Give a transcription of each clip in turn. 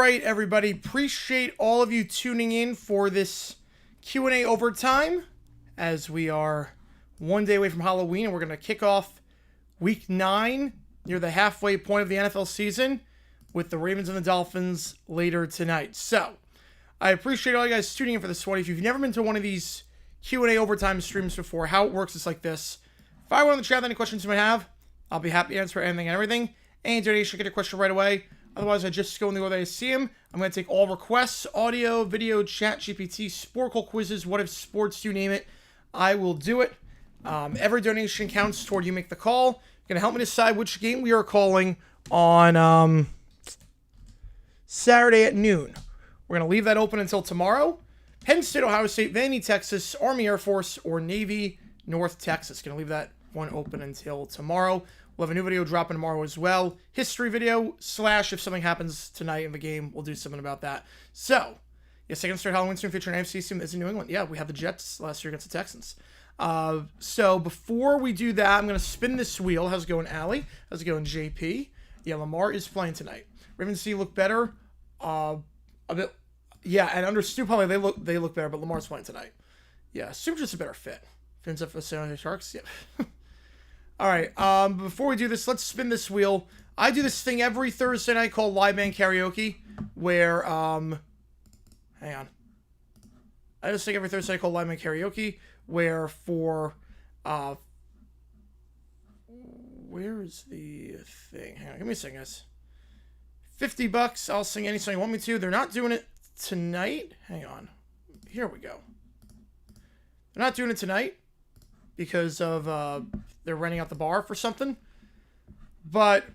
right, everybody. Appreciate all of you tuning in for this Q&A overtime as we are one day away from Halloween, and we're going to kick off Week 9 near the halfway point of the NFL season with the Ravens and the Dolphins later tonight. So, I appreciate all you guys tuning in for this one. If you've never been to one of these Q&A overtime streams before, how it works is like this. Fire one in the chat with any questions you might have. I'll be happy to answer anything and everything. Any donation, get a question right away. Otherwise, I just go in the order I see them. I'm going to take all requests, audio, video, chat, GPT, Sporkle quizzes, what if sports, you name it. I will do it. Every donation counts toward you make the call. You're going to help me decide which game we are calling on Saturday at noon. We're going to leave that open until tomorrow. Penn State, Ohio State, Vandy, Texas, Army, Air Force, or Navy, North Texas. Going to leave that one open until tomorrow. We'll have a new video dropping tomorrow as well. History video / if something happens tonight in the game, we'll do something about that. So, yes, second straight Halloween stream featuring an AFC team is in New England. Yeah, we had the Jets last year against the Texans. So before we do that, I'm going to spin this wheel. How's it going, Allie? How's it going, JP? Yeah, Lamar is playing tonight. Ravens C look better. A bit. Yeah, and under Stu probably they look better, but Lamar's playing tonight. Yeah, Stu's just a better fit. Fins up for the San Jose Sharks. Yeah. All right, before we do this, let's spin this wheel. I do this thing every Thursday night called Live Band Karaoke, where, hang on. I just think every Thursday night called Live Band Karaoke, where for, where's the thing? Hang on, give me a second, guys. $50, I'll sing any song you want me to. They're not doing it tonight. Hang on. Here we go. They're not doing it tonight because of, they're renting out the bar for something. But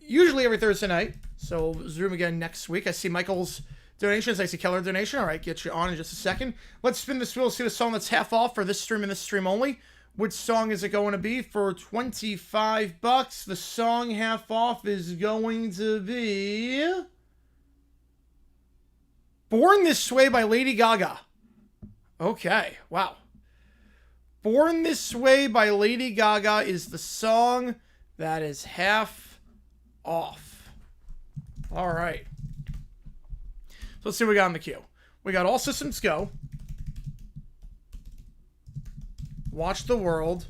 usually every Thursday night. So we'll zoom again next week. I see Michael's donations. I see Keller donation. All right, get you on in just a second. Let's spin this wheel. See the song that's half off for this stream and this stream only. Which song is it going to be for $25? The song half off is going to be Born This Way by Lady Gaga. Okay, wow. Born This Way by Lady Gaga is the song that is half off. All right. So let's see what we got in the queue. We got All Systems Go. Watch the World.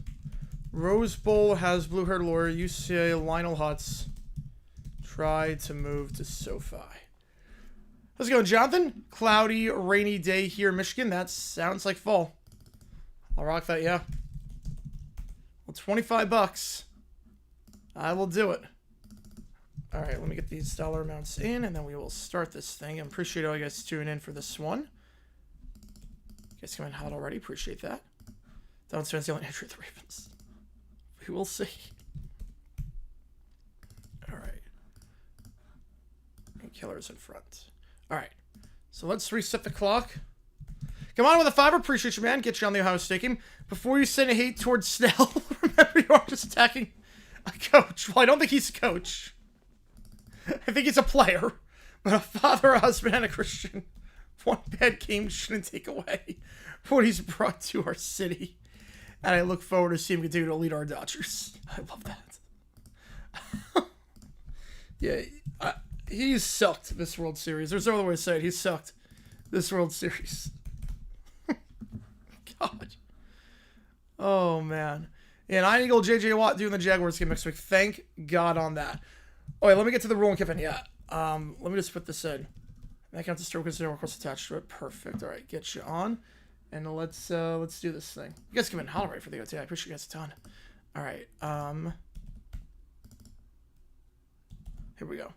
Rose Bowl has blue-haired lawyer. UCA Lionel Hutz tried to move to SoFi. How's it going, Jonathan? Cloudy, rainy day here in Michigan. That sounds like fall. I'll rock that, yeah. Well, $25. I will do it. All right, let me get these dollar amounts in, and then we will start this thing. I appreciate all you guys tuning in for this one. You guys coming hot already. Appreciate that. Don't spend the only entry of the Ravens. We will see. All right. And Killer's in front. All right. So let's reset the clock. Come on with a $5. Appreciate you, man. Get you on the Ohio State game. Before you send a hate towards Snell, remember you are just attacking a coach. Well, I don't think he's a coach. I think he's a player. But a father, a husband, and a Christian. One bad game shouldn't take away what he's brought to our city. And I look forward to seeing him continue to lead our Dodgers. I love that. Yeah, he's sucked this World Series. There's no other way to say it. He's sucked this World Series. God. Oh, man. And I Eagle JJ Watt doing the Jaguars game next week. Thank God on that. Oh, wait, let me get to the rule and Kiffin. Yeah. Let me just put this in. That counts as stroke because no course attached to it. Perfect. All right, get you on. And let's do this thing. You guys come in holler right for the OT. I appreciate you guys a ton. All right. Here we go.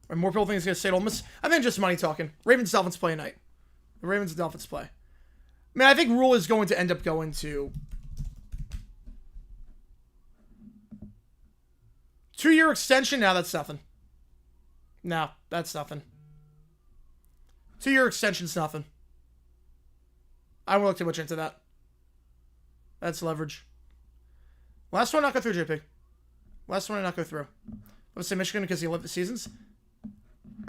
Are more people think he's going to stay at Ole Miss? I think just money talking. Ravens Dolphins play tonight. The Ravens and Dolphins play. I mean, I think Rule is going to end up going to 2-year extension. Now that's nothing. No, that's nothing. 2-year extension's nothing. I won't look too much into that. That's leverage. Last one not go through, JP. Last one not go through. I would say Michigan because you love the seasons.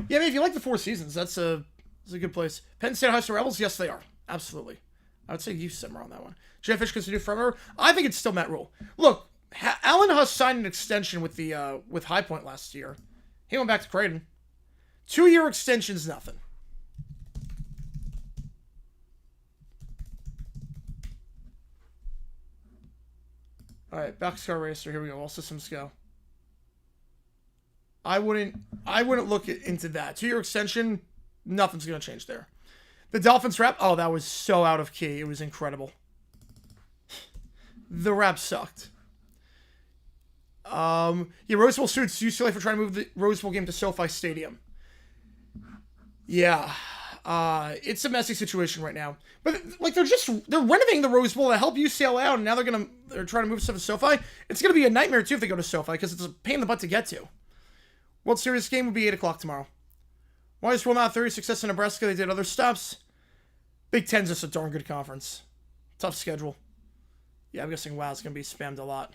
Yeah, I mean, if you like the 4 seasons, that's a good place. Penn State High School Rebels, yes, they are. Absolutely. I would say you simmer on that one. Jeff Fish because you do front rower. I think it's still Matt Rule. Look, Alan Huss signed an extension with the with High Point last year. He went back to Creighton. 2-year extension's nothing. All right, boxcar racer. Here we go. All systems go. I wouldn't look into that. 2-year extension, nothing's gonna change there. The Dolphins rap. Oh, that was so out of key. It was incredible. The rap sucked. Yeah, Rose Bowl suits UCLA for trying to move the Rose Bowl game to SoFi Stadium. Yeah. It's a messy situation right now. But like they're renovating the Rose Bowl to help UCLA out, and now they're trying to move stuff to SoFi. It's gonna be a nightmare too if they go to SoFi because it's a pain in the butt to get to. World Series game will be 8 o'clock tomorrow. Why is Will not 30 success in Nebraska? They did other stops. Big Ten's just a darn good conference. Tough schedule. Yeah, I'm guessing WoW's gonna be spammed a lot.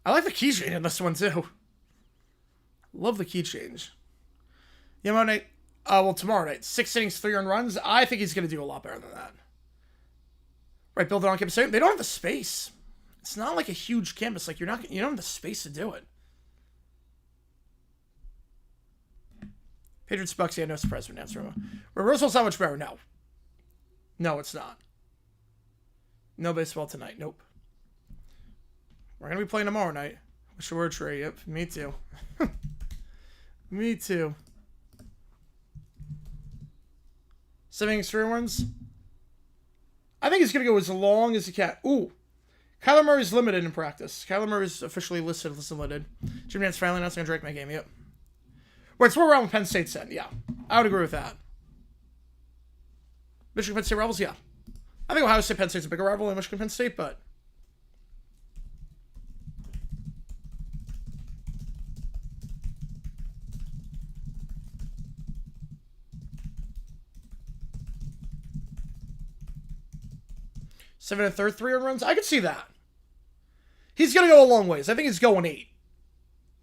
I like the key change in this one, too. Love the key change. Yamo night. Well, tomorrow night. 6 innings, 3 earned runs. I think he's going to do a lot better than that. Right, build it on campus. They don't have the space. It's not like a huge campus. Like, you don't have the space to do it. Patriots Bucks, yeah, no surprise for Nance Roma. Rosewell's not much better. No. No, it's not. No baseball tonight. Nope. We're going to be playing tomorrow night. Wish you were Trey. Yep, me too. Me too. 7 innings, 3 runs. I think he's going to go as long as he can. Ooh. Kyler Murray's limited in practice. Kyler Murray's officially listed as limited. Jim Nance finally announcing a Drake my game. Yep. Wait, it's more around with Penn State said. Yeah. I would agree with that. Michigan Penn State rivals? Yeah. I think Ohio State Penn State's a bigger rival than Michigan Penn State, but... Seven and a third, 3 earned runs. I could see that. He's going to go a long ways. I think he's going 8.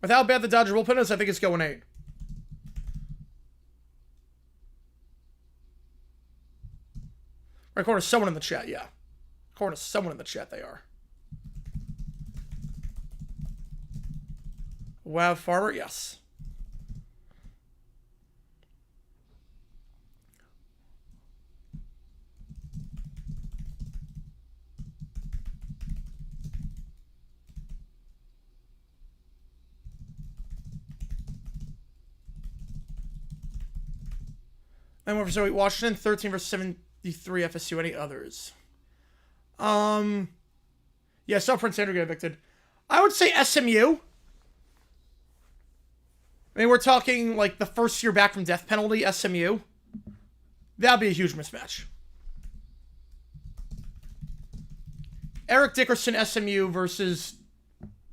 With how bad the Dodger bullpen is, I think it's going 8. Right corner, someone in the chat, yeah. Corner, someone in the chat, they are. Wow, Farmer, yes. And one for Zoe Washington, 13 versus 73 FSU. Any others? Yeah, saw Prince Andrew get evicted. I would say SMU. I mean, we're talking like the first year back from death penalty, SMU. That'd be a huge mismatch. Eric Dickerson, SMU versus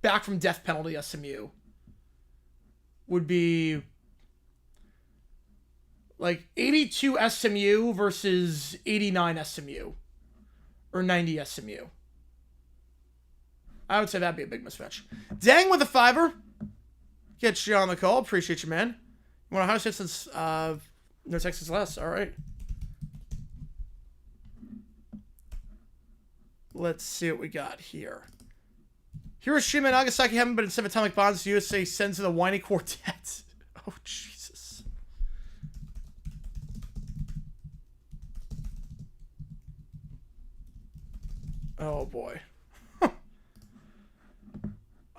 back from death penalty, SMU. Would be... like 82 SMU versus 89 SMU. Or 90 SMU. I would say that'd be a big mismatch. Dang with a 5er. Get you on the call. Appreciate you, man. You want Ohio State since no Texas less. All right. Let's see what we got here. Hiroshima and Nagasaki haven't been in subatomic bonds. The USA sends to the whiny quartet. Oh, Jesus. Oh, boy.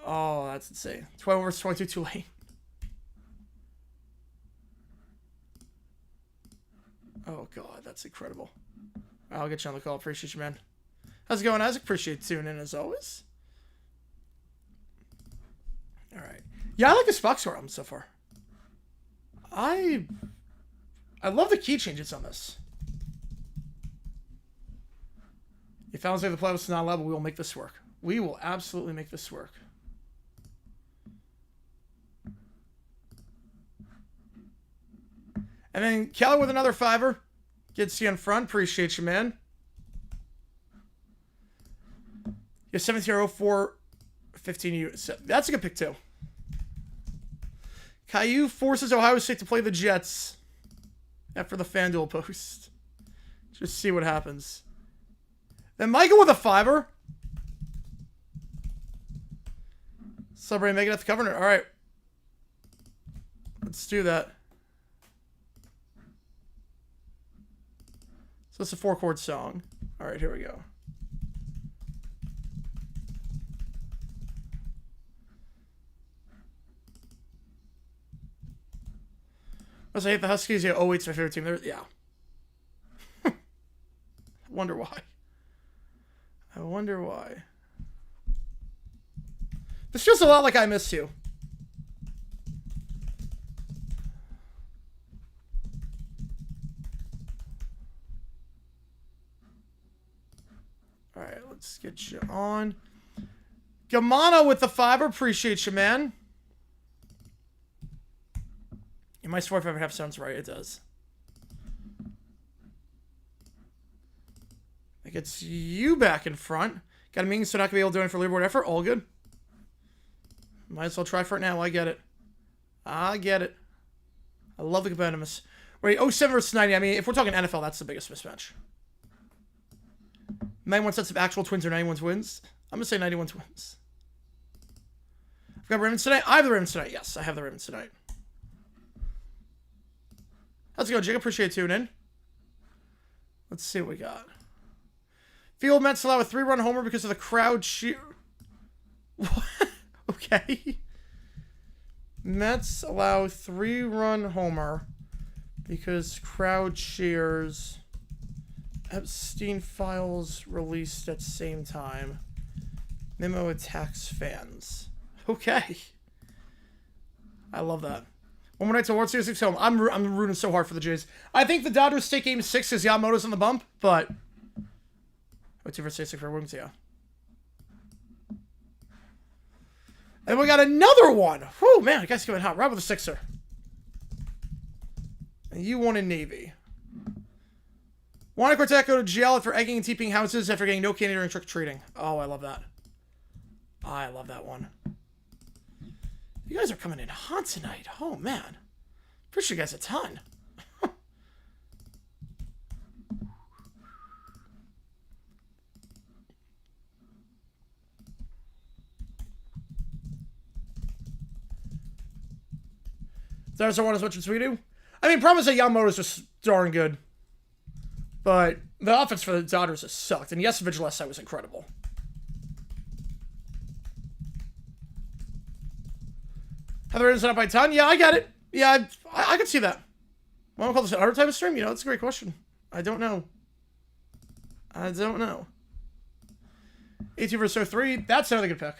Oh, that's insane. 12 versus 22 too late. Oh, God, that's incredible. I'll get you on the call. Appreciate you, man. How's it going, Isaac? Appreciate tuning in, as always. All right. Yeah, I like this Boxcar album so far. I love the key changes on this. If Fallon's say the playoffs is not level, we will make this work. We will absolutely make this work. And then Keller with another 5er. Gets you in front. Appreciate you, man. Yeah, 1704, 15. That's a good pick, too. Caillou forces Ohio State to play the Jets after the FanDuel post. Just see what happens. Then Michael with a fiver. Celebrate making it the covenant. All right. Let's do that. So it's a 4-chord song. All right, here we go. I hate the Huskies. Yeah, 08's my favorite team. Yeah. I wonder why. I wonder why. This feels a lot like I Miss You. All right, let's get you on. Gamano with the fiber. Appreciate you, man. Yeah, my 45.5 sounds right. It does. It gets you back in front. Got a meeting, so not going to be able to do it for leaderboard effort. All good. Might as well try for it now. I get it. I get it. I love the competitiveness. Wait, 07 versus 90. I mean, if we're talking NFL, that's the biggest mismatch. 91 sets of actual twins or 91 twins? I'm going to say 91 twins. I've got Ravens tonight. I have the Ravens tonight. Yes, I have the Ravens tonight. How's it going, Jig? Appreciate tuning in. Let's see what we got. Field Mets allow a 3-run homer because of the crowd cheer. What? Okay. Mets allow 3-run homer because crowd cheers. Epstein files released at same time. Memo attacks fans. Okay. I love that. One more night to World Series 6 home. I'm rooting so hard for the Jays. I think the Dodgers take Game 6 because Yamamoto's on the bump, but... What's your first 6 for wings? Yeah. And we got another one. Whew, man, you guys coming hot. Right with a 6er. And you won in Navy. Juana Cortez go to jail for egging and teeping houses after getting no candy during trick-or-treating. Oh, I love that. I love that one. You guys are coming in hot tonight. Oh, man. Appreciate you guys a ton. Dodgers want as much as we do. I mean, problem is that Yamamoto's just darn good. But the offense for the Dodgers has sucked. And yes, Vigilesite was incredible. Heather is up by a ton. Yeah, I get it. Yeah, I can see that. Why don't we call this another type of stream? You know, that's a great question. I don't know. I don't know. 18 versus 03. That's another good pick.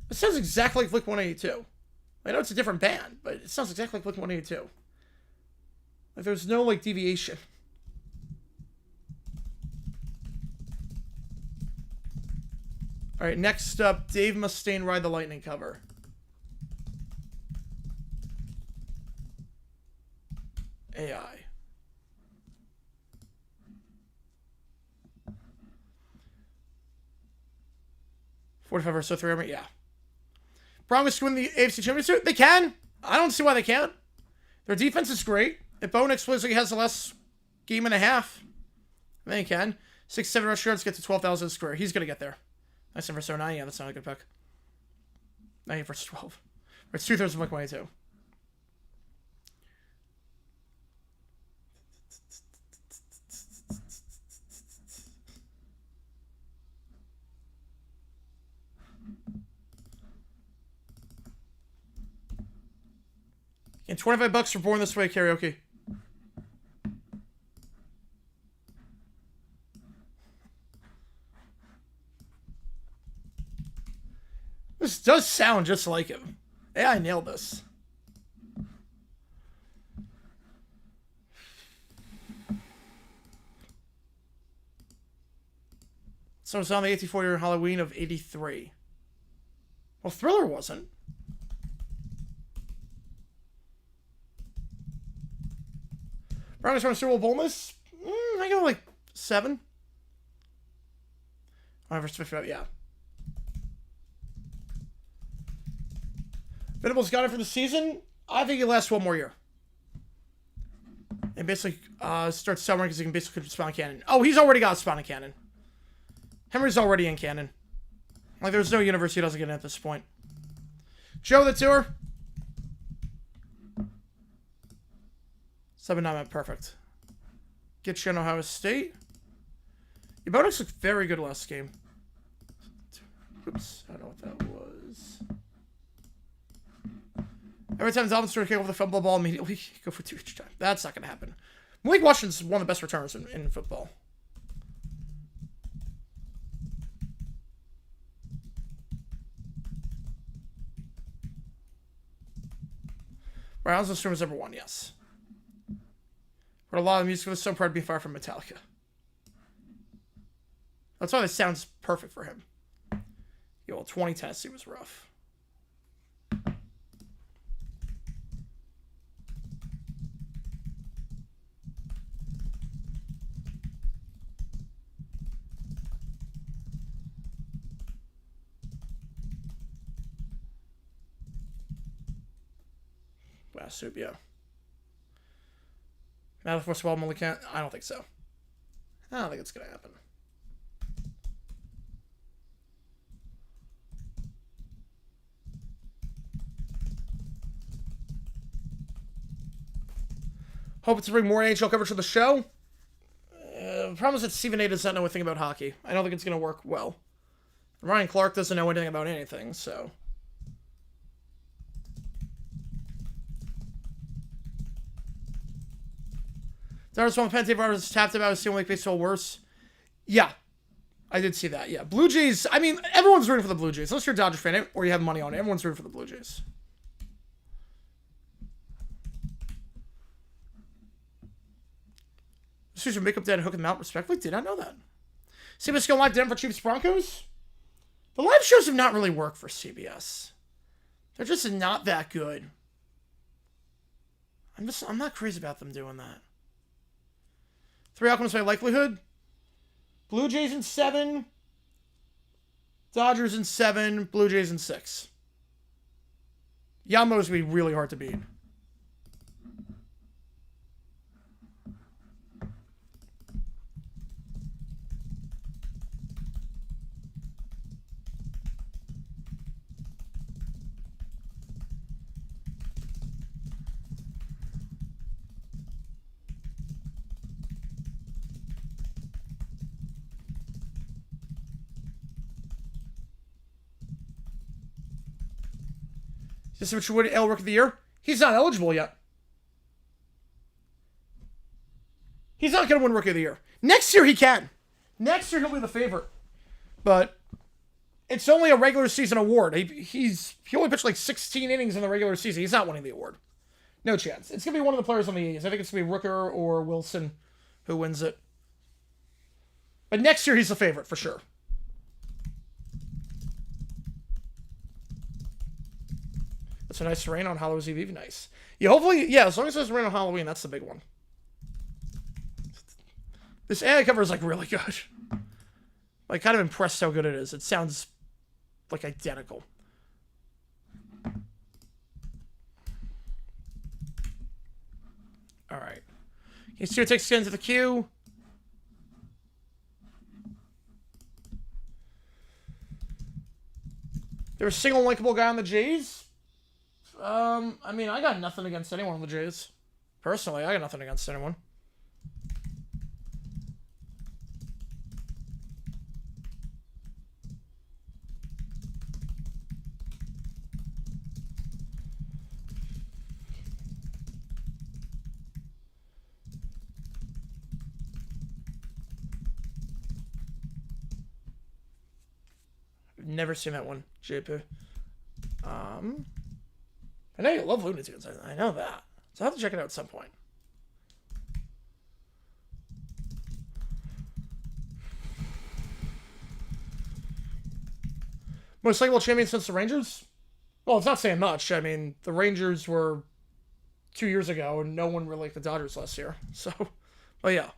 It sounds exactly like Blink 182. I know it's a different band, but it sounds exactly like Blink 182. Like there's no like deviation. All right, next up, Dave Mustaine Ride the Lightning cover. AI. $45 versus 3, yeah. Broncos win the AFC Championship? They can. I don't see why they can't. Their defense is great. If Bo explicitly has the last game and a half, they can. 6-7 rush yards, get to 12,000 square. He's going to get there. Nice versus 09. Yeah, that's not a good pick. 9 versus 12. It's 2/3 of Blink 182. And $25 for Born This Way karaoke. This does sound just like him. Yeah, I nailed this. So it's on the 84-year Halloween of 83. Well, Thriller wasn't. Browns from Super Bowl bonus. I go like 7. Versus 55, yeah. Venable's got it for the season. I think he lasts one more year. And basically starts summering because he can basically spawn cannon. Oh, he's already got spawn cannon. Henry's already in cannon. Like, there's no universe he doesn't get in at this point. Joe the tour. 7-9, perfect. Get you on Ohio State. Your bonus looked very good last game. Oops, I don't know what that was. Every time Dolphins try to kick over the fumble ball, immediately go for 2 each time. That's not going to happen. Malik Washington's one of the best returners in football. Browns and Stormers #1, yes. But a lot of music for this song, proud to be far from Metallica. That's why this sounds perfect for him. Yo, well, 20 Tennessee was rough. Wow, soup, yeah. Now the first of all, can't. I don't think so. I don't think it's gonna happen. Hope to bring more NHL coverage to the show. The problem is that Stephen A does not know anything about hockey. I don't think it's going to work well. Ryan Clark doesn't know anything about anything, so. Dodgers won Pente Vargas tapped about his team make baseball worse. Yeah. I did see that, yeah. Blue Jays, I mean, everyone's rooting for the Blue Jays. Unless you're a Dodger fan or you have money on it, everyone's rooting for the Blue Jays. This should make up that and hook him out respectfully. Did not know that. CBS going live Denver Chiefs Broncos. The live shows have not really worked for CBS. They're just not that good. I'm not crazy about them doing that. 3 outcomes by likelihood. Blue Jays in 7. Dodgers in 7. Blue Jays in 6. Yamamo's going to be really hard to beat. Is this Richard Wood L Rookie of the Year? He's not eligible yet. He's not going to win Rookie of the Year. Next year he can. Next year he'll be the favorite. But it's only a regular season award. He only pitched like 16 innings in the regular season. He's not winning the award. No chance. It's going to be one of the players on the A's. I think it's going to be Rooker or Wilson who wins it. But next year he's the favorite for sure. It's a nice rain on Halloween Eve. Nice. Yeah, hopefully, yeah, as long as there's rain on Halloween, that's the big one. This AI cover is, like, really good. Like, kind of impressed how good it is. It sounds, like, identical. Alright. He's here, takes skin to the queue. There's a single likable guy on the Jays. I mean, I got nothing against anyone on the Jays. Personally, I got nothing against anyone. Never seen that one, JP. I know you love Looney Tunes. I know that. So I'll have to check it out at some point. Most likable champion since the Rangers? Well, it's not saying much. I mean, the Rangers were 2 years ago, and no one really liked the Dodgers last year. So, but yeah.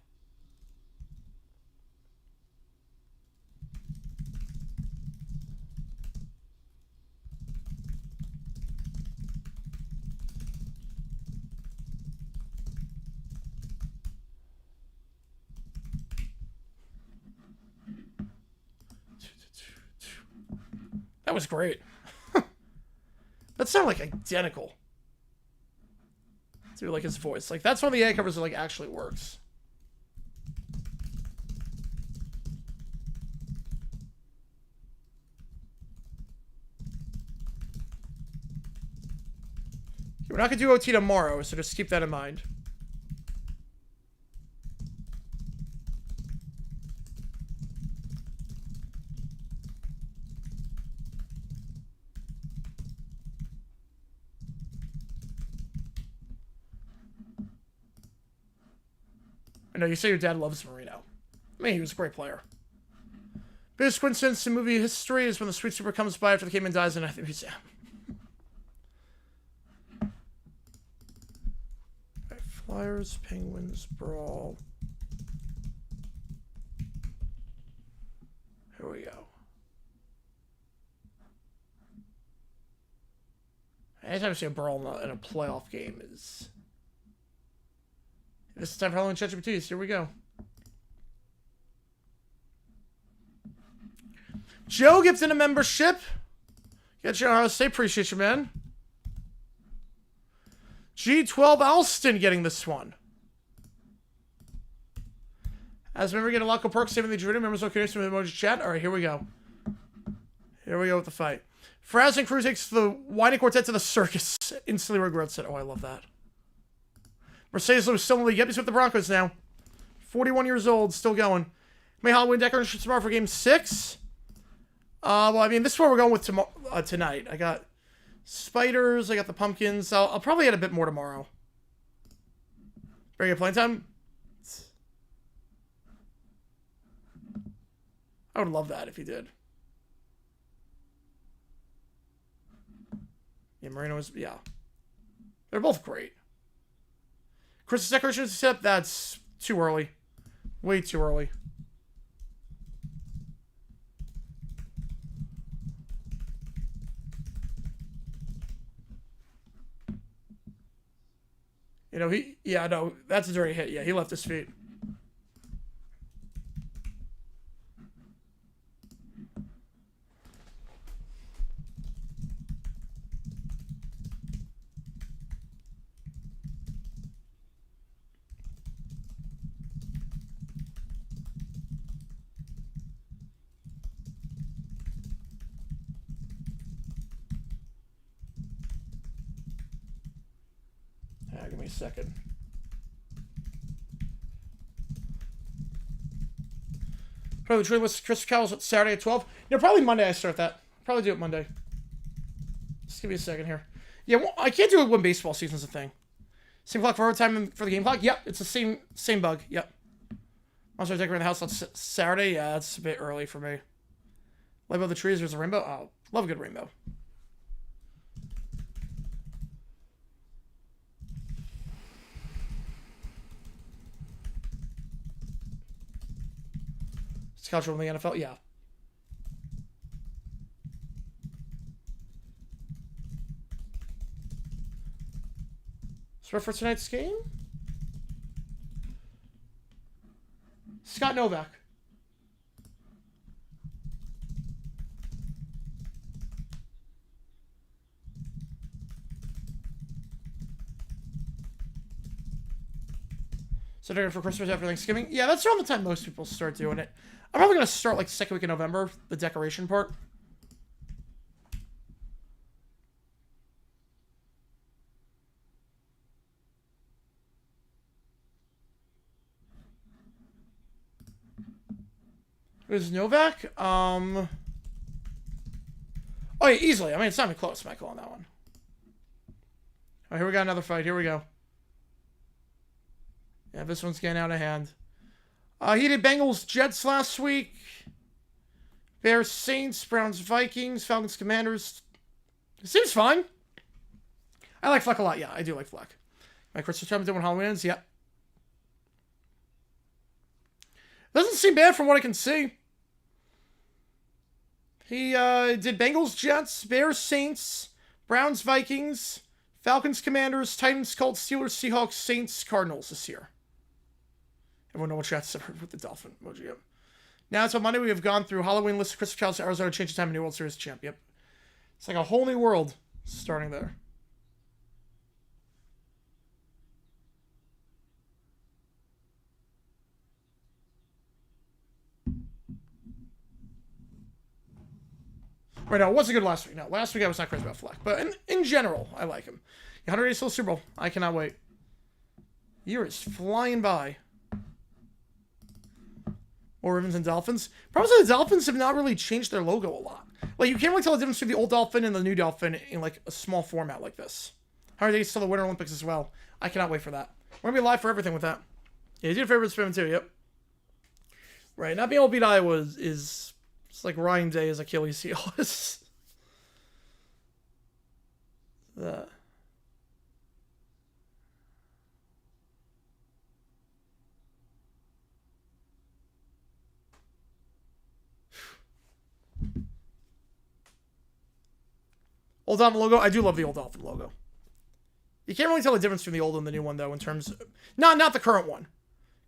That was great. That sounded like identical to like his voice. Like that's one of the ad covers that like actually works. We're not gonna do OT tomorrow, so just keep that in mind. I know you say your dad loves Marino. I mean, he was a great player. Biggest coincidence in movie history is when the Sweet Super comes by after the caveman dies in a museum. Right, Flyers, Penguins, Brawl. Here we go. Anytime I see a Brawl in a playoff game is... This is time for Halloween ChatGPT. Here we go. Joe gifted a membership. Get you on how to say appreciate you, man. G12 Alston getting this one. As a member, get a local perk, saving the Druid. Members will connect with emoji chat. All right, here we go. Here we go with the fight. Fraz and Cruz takes the whining quartet to the circus. Instantly regrets it. Oh, I love that. Mercedes Lewis still in the league. Yep, he's with the Broncos now. 41 years old, still going. May Halloween decorations tomorrow for Game 6. Well, I mean, this is what we're going with tonight. I got spiders. I got the pumpkins. I'll probably add a bit more tomorrow. Very good playing time. I would love that if you did. Yeah, Marino was... Yeah. They're both great. Christmas decorations set up, that's too early. Way too early. You know, yeah, no, that's a dirty hit. Yeah, he left his feet. Give me a second. Probably the trade list Chris Cowell's at Saturday at 12. Yeah, probably Monday I start that. Probably do it Monday. Just give me a second here. Yeah, well, I can't do it when baseball season's a thing. Same clock for overtime for the game clock? Yep, it's the same bug. Yep. I'll start decorating the house on Saturday. Yeah, that's a bit early for me. Light above the trees, there's a rainbow. Oh, love a good rainbow. Cultural in the NFL, yeah. Spread for tonight's game? Scott Novak. So they're for Christmas after Thanksgiving? Yeah, that's around the time most people start doing it. I'm probably going to start like the second week of November, the decoration part. It was Novak? Oh yeah, easily. I mean, it's not even close, Michael, on that one. Oh, here we got another fight. Here we go. Yeah, this one's getting out of hand. He did Bengals Jets last week. Bears Saints, Browns Vikings, Falcons Commanders. It seems fine. I like Fleck a lot. Yeah, I do like Fleck. My Christmas time when Halloween ends? Yeah. Doesn't seem bad from what I can see. He did Bengals, Jets, Bears, Saints, Browns, Vikings, Falcons, Commanders, Titans, Colts, Steelers, Seahawks, Saints, Cardinals this year. Everyone know what shots with the Dolphin emoji. Yep. Now it's on Monday. We have gone through Halloween list of Christmas carols to Arizona, change the time, new World Series champ. Yep. It's like a whole new world starting there. Right, no, it wasn't good last week. No, last week I was not crazy about Fleck. But in general, I like him. 180 still Super Bowl. I cannot wait. Year is flying by. More Ravens and Dolphins. Probably the Dolphins have not really changed their logo a lot. Like, you can't really tell the difference between the old Dolphin and the new Dolphin in, like, a small format like this. 180 still the Winter Olympics as well. I cannot wait for that. We're going to be live for everything with that. Yeah, you did a favorite spin too, yep. Right, not being able to beat Iowa is it's like Ryan Day is Achilles heel. Old Dolphin logo? I do love the old Dolphin logo. You can't really tell the difference between the old and the new one, though, in terms of... Not the current one.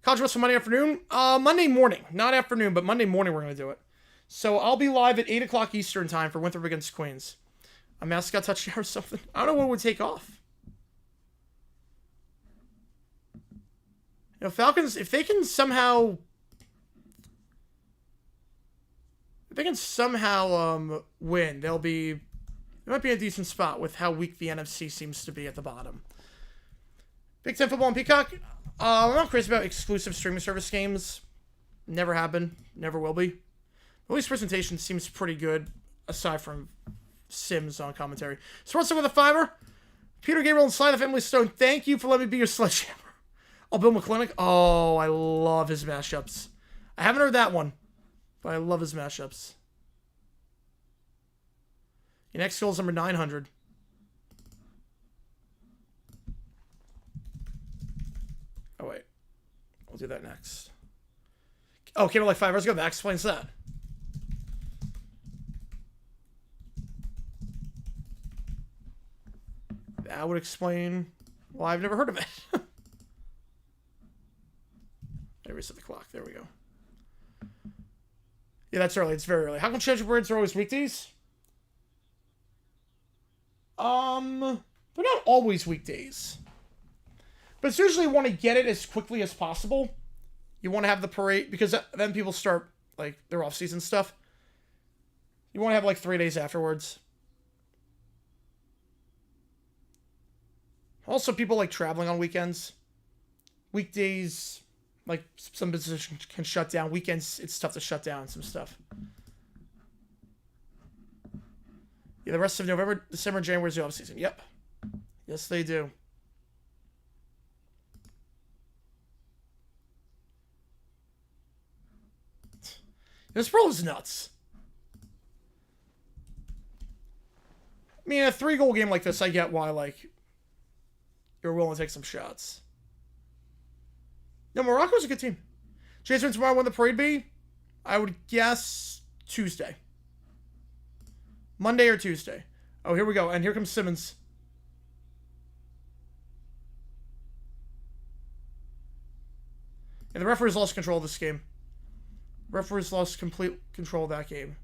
College Wrestling Monday afternoon? Monday morning. Not afternoon, but Monday morning we're going to do it. So I'll be live at 8 o'clock Eastern time for Winthrop against Queens. A mascot touchdown or something. I don't know what would take off. You know, Falcons, if they can somehow... win, they'll be... It might be a decent spot with how weak the NFC seems to be at the bottom. Big Ten football and Peacock. I'm not crazy about exclusive streaming service games. Never have been. Never will be. At least presentation seems pretty good, aside from Sims on commentary. Sports with a $5. Peter Gabriel and Sly the Family Stone, thank you for letting me be your sledgehammer. Oh, Bill McClintock. Oh, I love his mashups. I haven't heard that one, but I love his mashups. Your next goal is number 900. Oh, wait. We'll do that next. Oh, came out like 5 hours ago. That explains that. That would explain why I've never heard of it. I reset the clock. There we go. Yeah, that's early. It's very early. How come scheduled birds are always weekdays? They're not always weekdays. But it's usually want to get it as quickly as possible. You want to have the parade, because then people start, like, their off-season stuff. You want to have, like, 3 days afterwards. Also, people like traveling on weekends. Weekdays, like, some businesses can shut down. Weekends, it's tough to shut down some stuff. Yeah, the rest of November, December, January is the off season. Yep. Yes, they do. This bro is nuts. I mean, a 3-goal game like this, I get why, like, you're willing to take some shots. No, Morocco's a good team. Jason, tomorrow, when the parade be? I would guess Tuesday. Monday or Tuesday. Oh, here we go. And here comes Simmons. And the referees lost control of this game. Referees lost complete control of that game.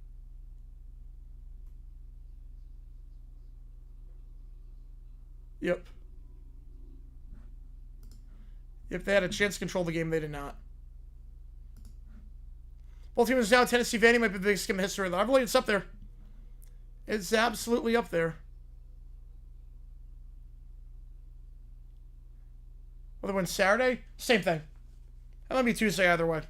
Yep. If they had a chance to control the game, they did not. Both teams now. Tennessee Vandy might be the biggest game in history. I believe it's up there. It's absolutely up there. Whether win Saturday, same thing. That might be Tuesday either way.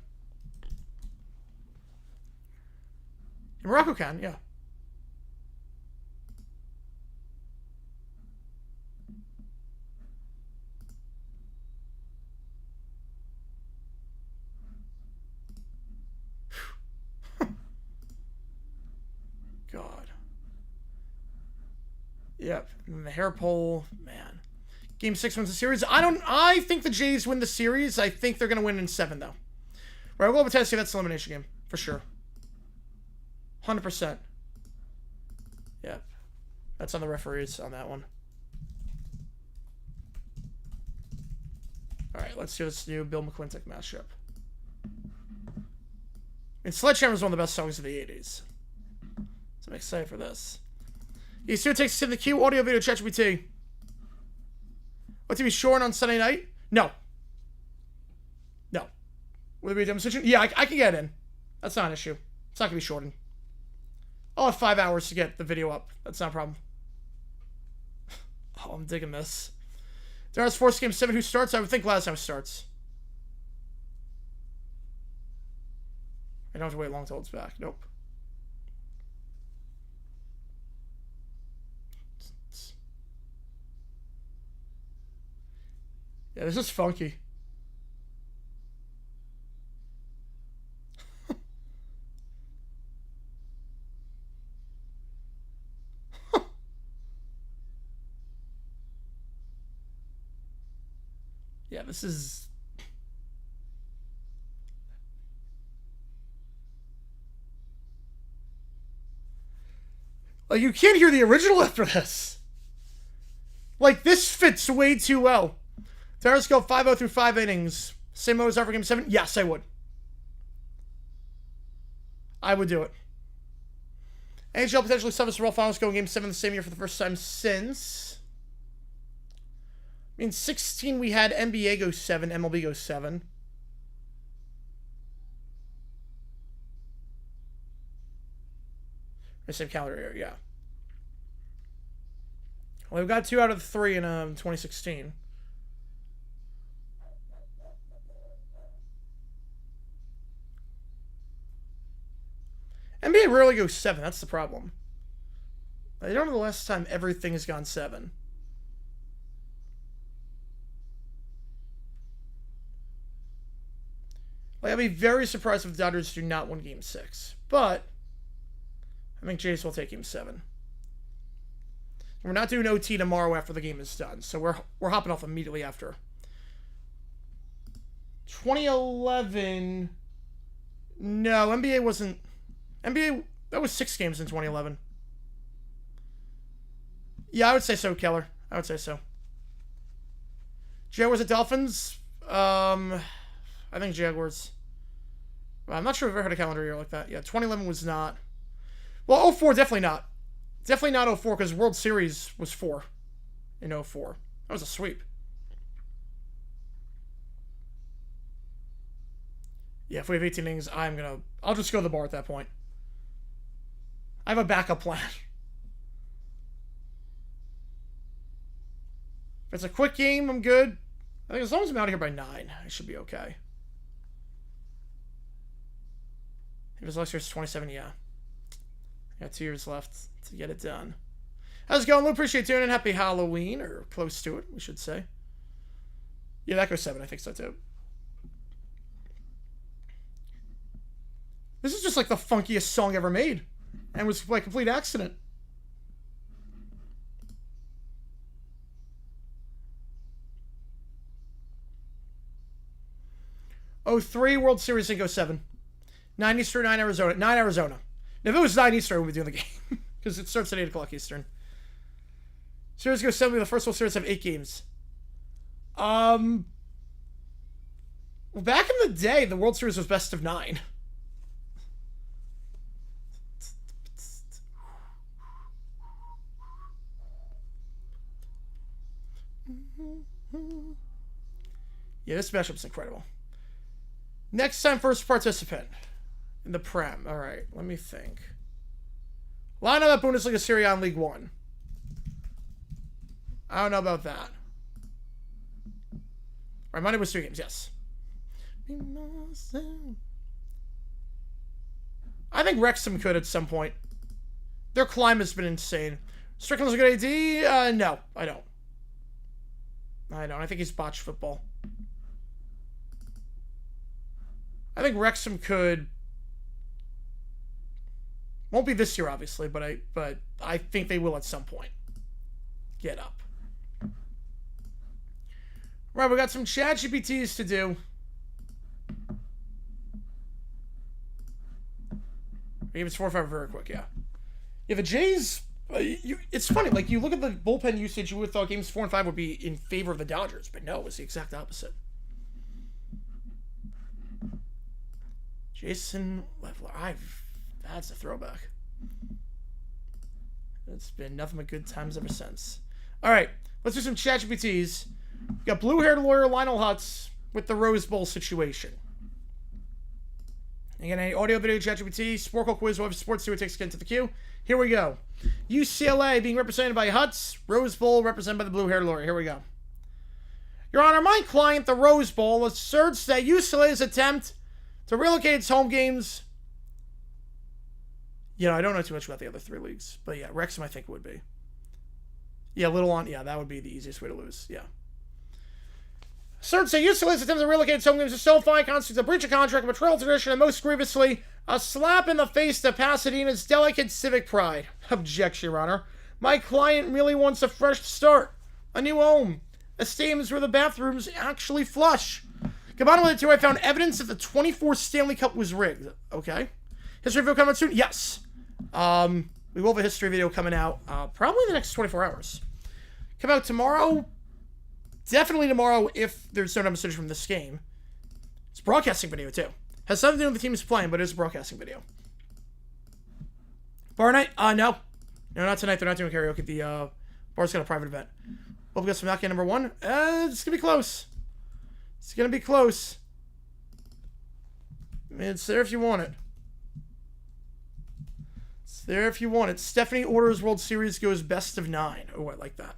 Morocco can, yeah. God. Yep. And the hair pole, man. Game 6 wins the series. I think the Jays win the series. I think they're going to win in 7, though. Right, we'll go with Tennessee. That's an elimination game. For sure. 100%. Yeah. That's on the referees on that one. Alright, let's do this new Bill McClintock mashup. And Sledgehammer is one of the best songs of the 80s. So I'm excited for this. You see what takes us in the queue? Audio, video, ChatGPT. What, to be short on Sunday night? No. No. Will there be a demonstration? Yeah, I can get in. That's not an issue. It's not going to be shortened. I'll have 5 hours to get the video up. That's not a problem. Oh, I'm digging this. There's Force Game 7. Who starts? I would think last time starts. I don't have to wait long till it's back. Nope. Yeah, this is funky. Yeah, this is... Like, you can't hear the original after this. Like, this fits way too well. Terrace go 5-0 through 5 innings. Same mode as for Game 7? Yes, I would. I would do it. NHL potentially suffers World Finals going Game 7 the same year for the first time since... I mean, 16 we had NBA go 7, MLB go 7. The same calendar year, yeah. Well, we've got 2 out of the 3 in 2016. NBA rarely goes 7. That's the problem. I don't know the last time everything has gone 7. Like, I'd be very surprised if the Dodgers do not win Game 6. But I think Jays will take Game 7. We're not doing OT tomorrow after the game is done, so we're hopping off immediately after. 2011. No, NBA wasn't. NBA, that was 6 games in 2011. Yeah, I would say so, Keller. I would say so. Jaguars at Dolphins? I think Jaguars. I'm not sure if I've ever had a calendar year like that. Yeah, 2011 was not. Well, 04, definitely not. Definitely not 04, because World Series was 4 in 04. That was a sweep. Yeah, if we have 18 innings, I'll just go to the bar at that point. I have a backup plan. If it's a quick game, I'm good. I think as long as I'm out of here by 9, I should be okay. If it's last year's 27, yeah. Got 2 years left to get it done. How's it going, Lou? Appreciate tuning in. Happy Halloween, or close to it, we should say. Yeah, that goes 7. I think so, too. This is just like the funkiest song ever made. And was like a complete accident. Oh, 3 World Series, I think 07. 9 Eastern, 9 Arizona. 9 Arizona. Now, if it was 9 Eastern, I would be doing the game. Because it starts at 8 o'clock Eastern. Series goes 7. The first World Series have 8 games. Well, back in the day, the World Series was best of 9. Yeah, this matchup's incredible. Next time, first participant in the Prem. All right, let me think. Line up that Bundesliga Serie A in League 1. I don't know about that. All right, Monday was 3 games, yes. I think Wrexham could at some point. Their climb has been insane. Strickland's a good AD? No, I don't. I think he's botched football. I think Wrexham could. Won't be this year, obviously, but I think they will at some point get up. Right, we got some chat GPTs to do. Games 4 or 5 very quick, yeah. Yeah, the Jays, it's funny, like, you look at the bullpen usage, you would have thought games 4 and 5 would be in favor of the Dodgers, but no, it's the exact opposite. Jason Leffler, that's a throwback. It's been nothing but good times ever since. All right, let's do some chat GPTs. We got blue-haired lawyer Lionel Hutz with the Rose Bowl situation. Again, a audio, video, chat GPT, Sporkle quiz, web sports, see what takes to get into the queue. Here we go. UCLA being represented by Hutz, Rose Bowl represented by the blue-haired lawyer. Here we go. Your Honor, my client, the Rose Bowl, asserts that UCLA's attempt to relocate its home games. You know, I don't know too much about the other 3 leagues, but yeah, Wrexham I think would be. Yeah, that would be the easiest way to lose. Yeah. Asserts that UCLA's attempt to relocate its home games to SoFi constitutes a breach of contract, a betrayal of tradition, and most grievously, a slap in the face to Pasadena's delicate civic pride. Objection, Your Honor. My client merely wants a fresh start, a new home, a stadium where the bathrooms actually flush. Combined with the two, I found evidence that the 24 Stanley Cup was rigged. Okay. History video coming out soon? Yes. We will have a history video coming out probably in the next 24 hours. Come out tomorrow. Definitely tomorrow if there's no message from this game. It's a broadcasting video too. Has something to do with the team is playing, but it's a broadcasting video. Bar night? No. No, not tonight. They're not doing karaoke. The bar's got a private event. Well, we got some knockout number 1. It's going to be close. It's going to be close. I mean, it's there if you want it. It's there if you want it. Stephanie orders World Series goes best of 9. Oh, I like that.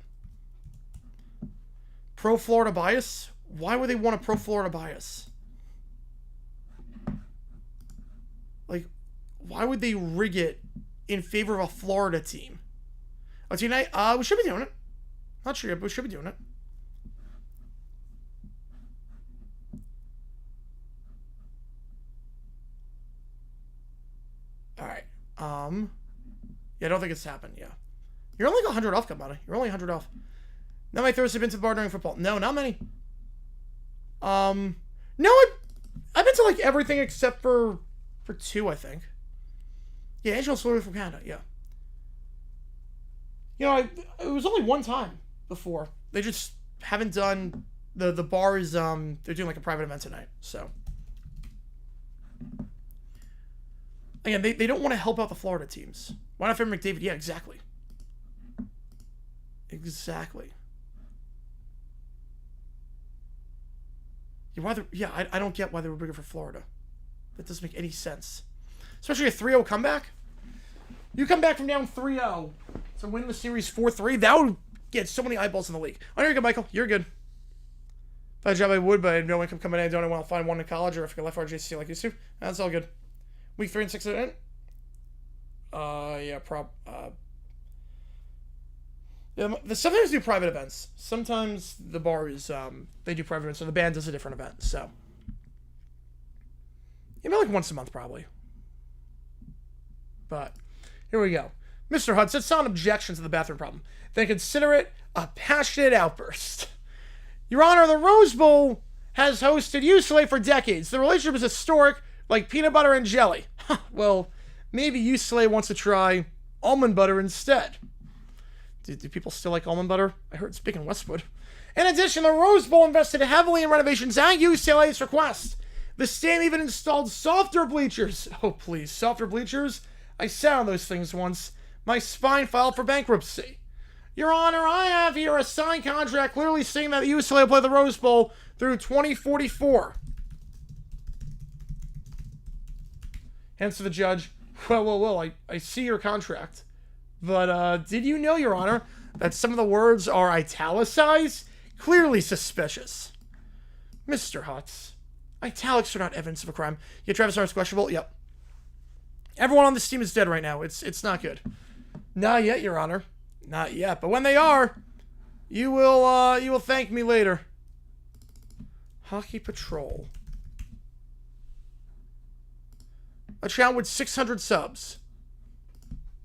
Pro-Florida bias? Why would they want a pro-Florida bias? Like, why would they rig it in favor of a Florida team? Oh, tonight, we should be doing it. Not sure yet, but we should be doing it. Alright. Yeah, I don't think it's happened, yeah. You're only 100 off, Kamada. You're only 100 off. Now my Thursday been to the bar during football. No, not many. No, I've been to like everything except for 2, I think. Yeah, Angel Slowly from Canada, yeah. You know, it was only one time before. They just haven't done the bars. They're doing like a private event tonight, so. Again, they don't want to help out the Florida teams. Why not favor McDavid? Yeah, exactly. Exactly. I don't get why they were bigger for Florida. That doesn't make any sense. Especially a 3-0 comeback. You come back from down 3-0 to win the series 4-3. That would get so many eyeballs in the league. Oh, you're good, Michael. You're good. If I had a job, I would, but I have no income coming in. I don't want to find one in college or if I can left RJC like you used to. That's all good. Week 3 and 6 in. Yeah, sometimes do private events. Sometimes the bars, they do private events, so the band does a different event, so. You know, like once a month, probably. But, here we go. Mr. Hudson, it's not an objection to the bathroom problem. Then consider it a passionate outburst. Your Honor, the Rose Bowl has hosted UCLA for decades. The relationship is historic, like peanut butter and jelly. Well, maybe UCLA wants to try almond butter instead. Do people still like almond butter? I heard it's big in Westwood. In addition, the Rose Bowl invested heavily in renovations at UCLA's request. The stadium even installed softer bleachers. Oh, please, softer bleachers? I sat on those things once. My spine filed for bankruptcy. Your Honor, I have here a signed contract clearly stating that UCLA will play the Rose Bowl through 2044. Hands to the judge. Well, I see your contract. But, did you know, Your Honor, that some of the words are italicized? Clearly suspicious. Mr. Hutz, italics are not evidence of a crime. Yeah, Travis Arnold's questionable? Yep. Everyone on this team is dead right now. It's not good. Not yet, Your Honor. Not yet. But when they are, you will thank me later. Hockey Patrol. A channel with 600 subs.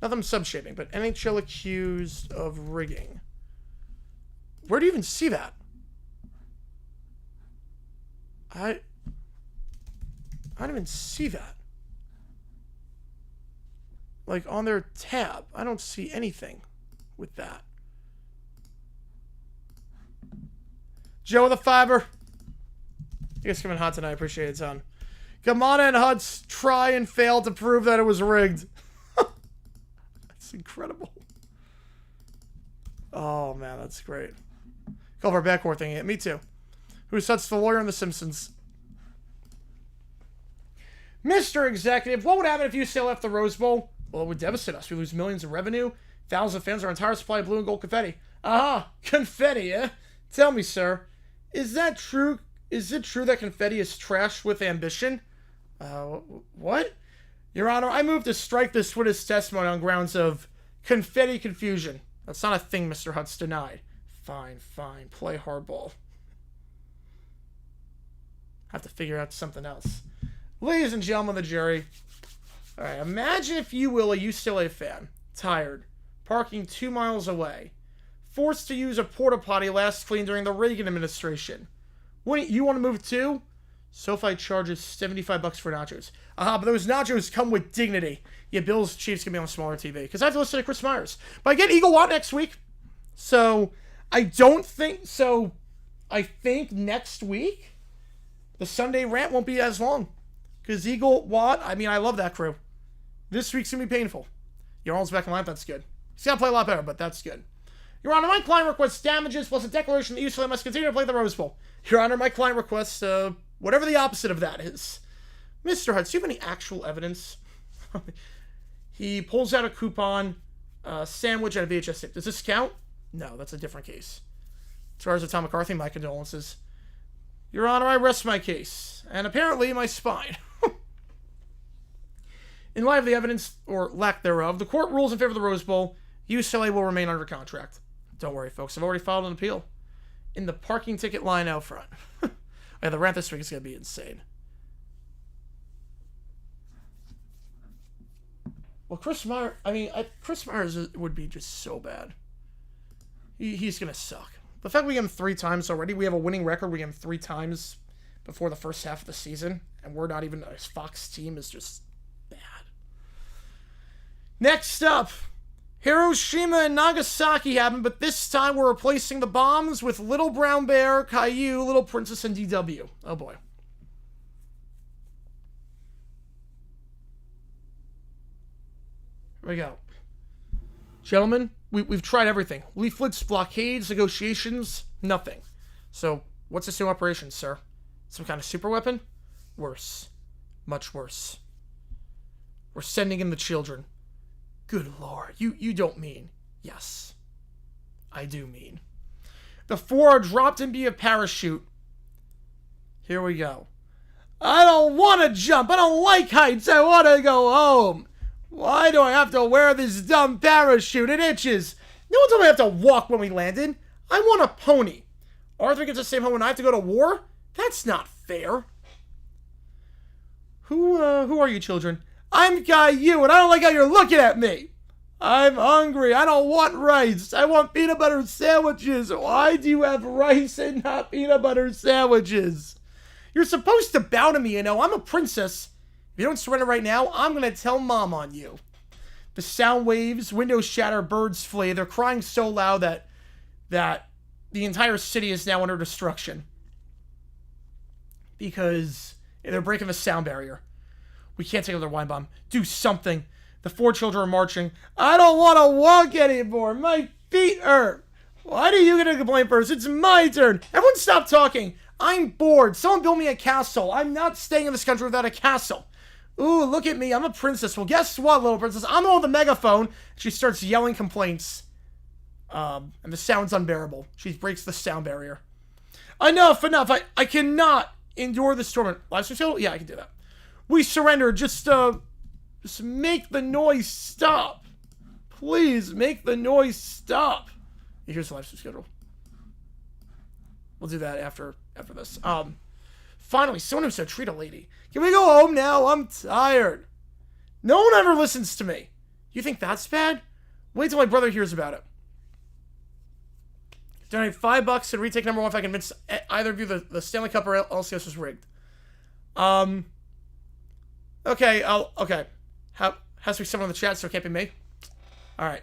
Not them sub-shaping, but NHL accused of rigging. Where do you even see that? I don't even see that. Like, on their tab. I don't see anything with that. Joe with a fiber. You guys coming hot tonight. I appreciate it, son. Gamana and Huts try and fail to prove that it was rigged. That's incredible. Oh, man, that's great. Call for a backcourt thing. Yeah, me too. Who's such the lawyer in The Simpsons? Mr. Executive, what would happen if UCLA left the Rose Bowl? Well, it would devastate us. We lose millions of revenue, thousands of fans, our entire supply of blue and gold confetti. Aha, confetti, eh? Tell me, sir, is that true? Is it true that confetti is trash with ambition? What? Your Honor, I move to strike this witness testimony on grounds of confetti confusion. That's not a thing, Mr. Hutt's denied. Fine, fine. Play hardball. Have to figure out something else. Ladies and gentlemen of the jury. Alright, imagine, if you will, a UCLA fan. Tired. Parking 2 miles away. Forced to use a porta potty last cleaned during the Reagan administration. Wouldn't you want to move too? SoFi charges $75 for nachos. But those nachos come with dignity. Yeah, Bills Chiefs can be on a smaller TV. Because I have to listen to Chris Myers. But I get Eagle Watt next week. So, I don't think... So, I think next week, the Sunday rant won't be as long. Because Eagle Watt, I mean, I love that crew. This week's going to be painful. Your Arnold's back in line, that's good. He's got to play a lot better, but that's good. Your Honor, my client requests damages plus a declaration that UCLA must continue to play the Rose Bowl. Your Honor, my client requests whatever the opposite of that is. Mr. Hutz, do you have any actual evidence? He pulls out a coupon sandwich at a VHS tape. Does this count? No, that's a different case. As far as Tom McCarthy, my condolences. Your Honor, I rest my case. And apparently my spine. In light of the evidence, or lack thereof, the court rules in favor of the Rose Bowl. UCLA will remain under contract. Don't worry, folks. I've already filed an appeal. In the parking ticket line out front. Yeah, the rant this week is going to be insane. Well, Chris Myers would be just so bad. He's going to suck. The fact we get him 3 times already, we have a winning record, we get him 3 times before the first half of the season, and we're not even, a Fox team is just bad. Next up, Hiroshima and Nagasaki happened, but this time we're replacing the bombs with Little Brown Bear, Caillou, Little Princess, and DW. Oh boy. Here we go. Gentlemen, we've tried everything. Leaflets, blockades, negotiations, nothing. So, what's this new operation, sir? Some kind of super weapon? Worse. Much worse. We're sending in the children. Good Lord, you don't mean. Yes, I do mean. The 4 are dropped in via parachute. Here we go. I don't want to jump. I don't like heights. I want to go home. Why do I have to wear this dumb parachute? It itches. No one told me I have to walk when we landed. I want a pony. Arthur gets the same home when I have to go to war? That's not fair. Who are you children? I'm Caillou, and I don't like how you're looking at me. I'm hungry. I don't want rice. I want peanut butter sandwiches. Why do you have rice and not peanut butter sandwiches? You're supposed to bow to me, you know. I'm a princess. If you don't surrender right now, I'm going to tell Mom on you. The sound waves, windows shatter, birds flee. They're crying so loud that the entire city is now under destruction. Because they're breaking the sound barrier. We can't take another wine bomb. Do something. The 4 children are marching. I don't want to walk anymore. My feet hurt. Why do you get to complain first? It's my turn. Everyone stop talking. I'm bored. Someone build me a castle. I'm not staying in this country without a castle. Ooh, look at me. I'm a princess. Well, guess what, little princess? I'm the one with the megaphone. She starts yelling complaints. And the sound's unbearable. She breaks the sound barrier. Enough. I cannot endure this torment. Live stream? Yeah, I can do that. We surrender. Just make the noise stop. Please, make the noise stop. Here's the live stream schedule. We'll do that after this. Finally, someone who's to treat a lady. Can we go home now? I'm tired. No one ever listens to me. You think that's bad? Wait till my brother hears about it. Donate $5 and retake number 1 if I convince either of you the Stanley Cup or LCS was rigged. Okay, okay. Has to be someone in the chat, so it can't be me. Alright.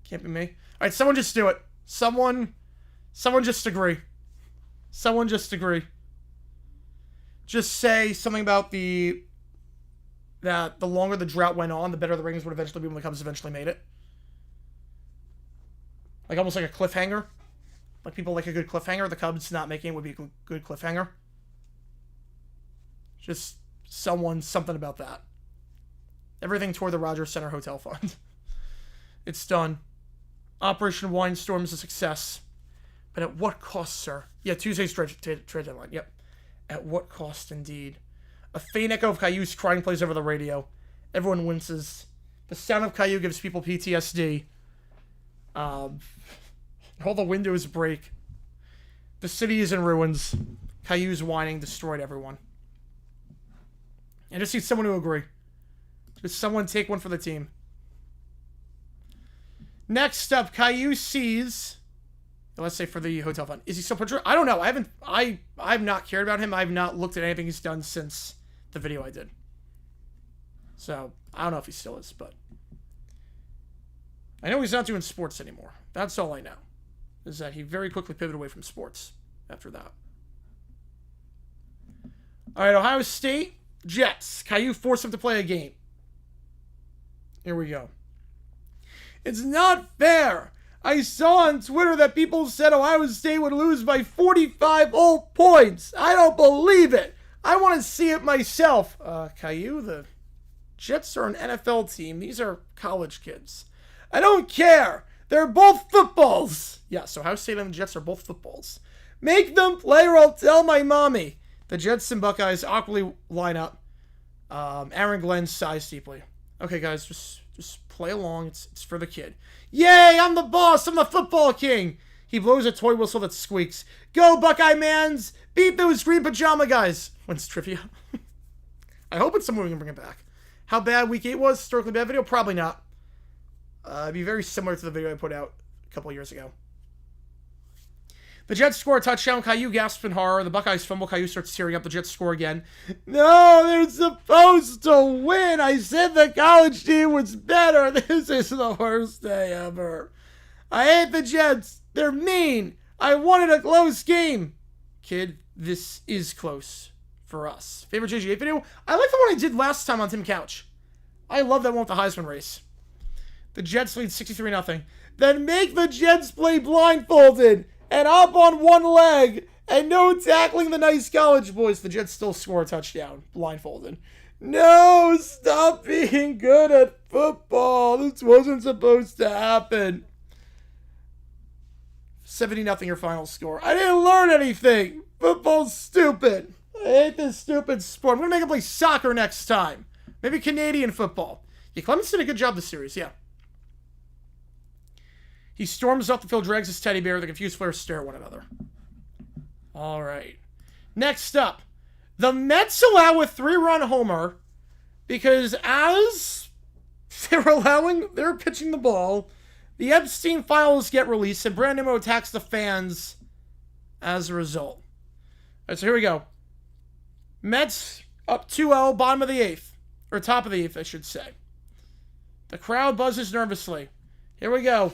Can't be me. Alright, someone just do it. Someone just agree. Someone just agree. Just say something about that the longer the drought went on, the better the ratings would eventually be when the Cubs eventually made it. Like almost like a cliffhanger. Like people like a good cliffhanger. The Cubs not making it would be a good cliffhanger. Just something about that. Everything toward the Rogers Center Hotel Fund. It's done. Operation Windstorm is a success. But at what cost, sir? Yeah, Tuesday's trade deadline. Yep. At what cost, indeed. A faint echo of Caillou's crying plays over the radio. Everyone winces. The sound of Caillou gives people PTSD. All the windows break. The city is in ruins. Caillou's whining destroyed everyone. I just need someone to agree. Just someone take one for the team. Next up, Caillou sees... Let's say for the hotel fund. Is he still portrayed? I don't know. I've not cared about him. I've not looked at anything he's done since the video I did. So, I don't know if he still is, but... I know he's not doing sports anymore. That's all I know. Is that he very quickly pivoted away from sports after that. Alright, Ohio State, Jets. Caillou forced him to play a game. Here we go. It's not fair! I saw on Twitter that people said Ohio State would lose by 45 whole points. I don't believe it. I want to see it myself. Caillou, the Jets are an NFL team. These are college kids. I don't care. They're both footballs. Yeah, so Ohio State and the Jets are both footballs. Make them play or I'll tell my mommy. The Jets and Buckeyes awkwardly line up. Aaron Glenn sighs deeply. Okay, guys, just play along. It's for the kid. Yay, I'm the boss. I'm the football king. He blows a toy whistle that squeaks. Go, Buckeye mans. Beat those green pajama guys. When's trivia? I hope it's someone we can bring it back. How bad week 8 was? Historically bad video? Probably not. It'd be very similar to the video I put out a couple years ago. The Jets score a touchdown. Caillou gasps in horror. The Buckeyes fumble. Caillou starts tearing up. The Jets score again. No, they're supposed to win. I said the college team was better. This is the worst day ever. I hate the Jets. They're mean. I wanted a close game. Kid, this is close for us. Favorite JG9 video? I like the one I did last time on Tim Couch. I love that one with the Heisman race. The Jets lead 63-0. Then make the Jets play blindfolded and up on one leg and no tackling the nice college boys. The Jets still score a touchdown. Blindfolded. No, stop being good at football. This wasn't supposed to happen. 70-0 your final score. I didn't learn anything. Football's stupid. I hate this stupid sport. I'm going to make him play soccer next time. Maybe Canadian football. Yeah, Clemens did a good job this series, yeah. He storms off the field, drags his teddy bear. The confused players stare at one another. All right. Next up, the Mets allow a 3-run homer because as they're pitching the ball, the Epstein files get released and Brandon Nimmo attacks the fans as a result. All right, so here we go. Mets up 2-0, bottom of the 8th. Or top of the 8th, I should say. The crowd buzzes nervously. Here we go.